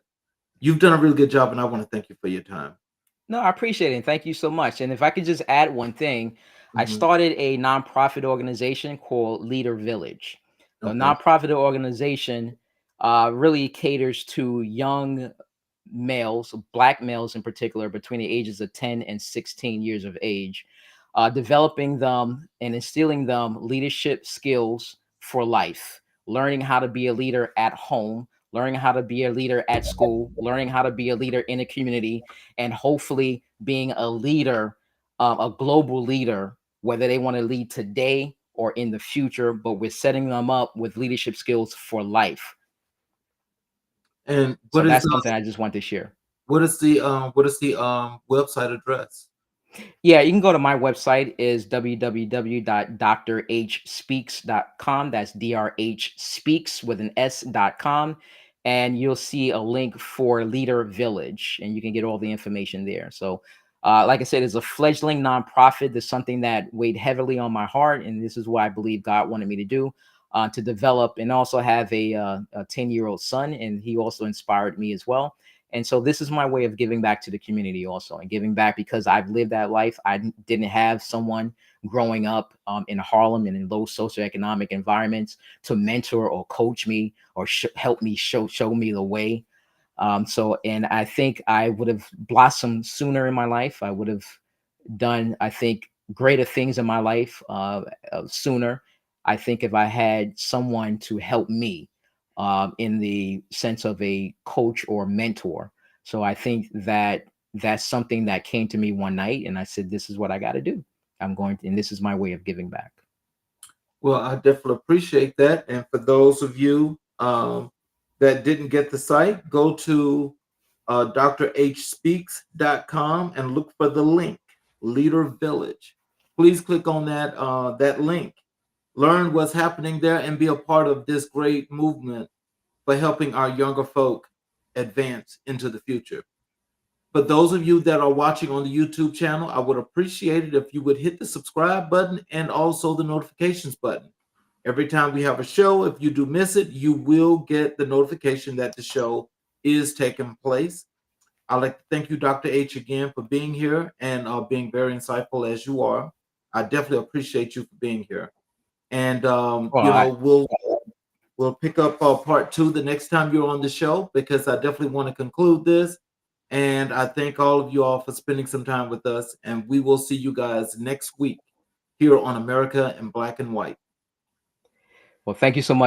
you've done a really good job, and I want to thank you for your time. No, I appreciate it. And thank you so much. And if I could just add one thing, I Hmm. started a nonprofit organization called Leader Village. The Okay. nonprofit organization really caters to young males, black males in particular, between the ages of 10 and 16 years of age, developing them and instilling them leadership skills for life, learning how to be a leader at home, learning how to be a leader at school, learning how to be a leader in a community, and hopefully being a leader, a global leader, whether they want to lead today or in the future, but we're setting them up with leadership skills for life. And So that's something I just want to share. what is the website address? Yeah, you can go to my website is www.drhspeaks.com. That's DRH speaks with an S.com. And you'll see a link for Leader Village, and you can get all the information there. So, like I said, it's a fledgling nonprofit. There's something that weighed heavily on my heart, and this is what I believe God wanted me to do, to develop and also have a 10-year-old son, and he also inspired me as well. And so this is my way of giving back to the community also, and giving back because I've lived that life. Didn't have someone growing up in Harlem and in low socioeconomic environments to mentor or coach me or help me show me the way. And I think I would have blossomed sooner in my life. I would have done, I think, greater things in my life sooner. I think if I had someone to help me in the sense of a coach or mentor. So I think that that's something that came to me one night, and I said, "This is what I got to do. I'm going to, and this is my way of giving back." Well, I definitely appreciate that. And for those of you that didn't get the site, go to drhspeaks.com and look for the link, Leader Village. Please click on that link. Learn what's happening there and be a part of this great movement for helping our younger folk advance into the future. For those of you that are watching on the YouTube channel, I would appreciate it if you would hit the subscribe button and also the notifications button. Every time we have a show, if you do miss it, you will get the notification that the show is taking place. I'd like to thank you, Dr. H, again for being here and being very insightful as you are. I definitely appreciate you for being here. And Well, I, we'll pick up part two the next time you're on the show because I definitely want to conclude this. And I thank all of you all for spending some time with us. And we will see you guys next week here on America in Black and White. well, thank you so much.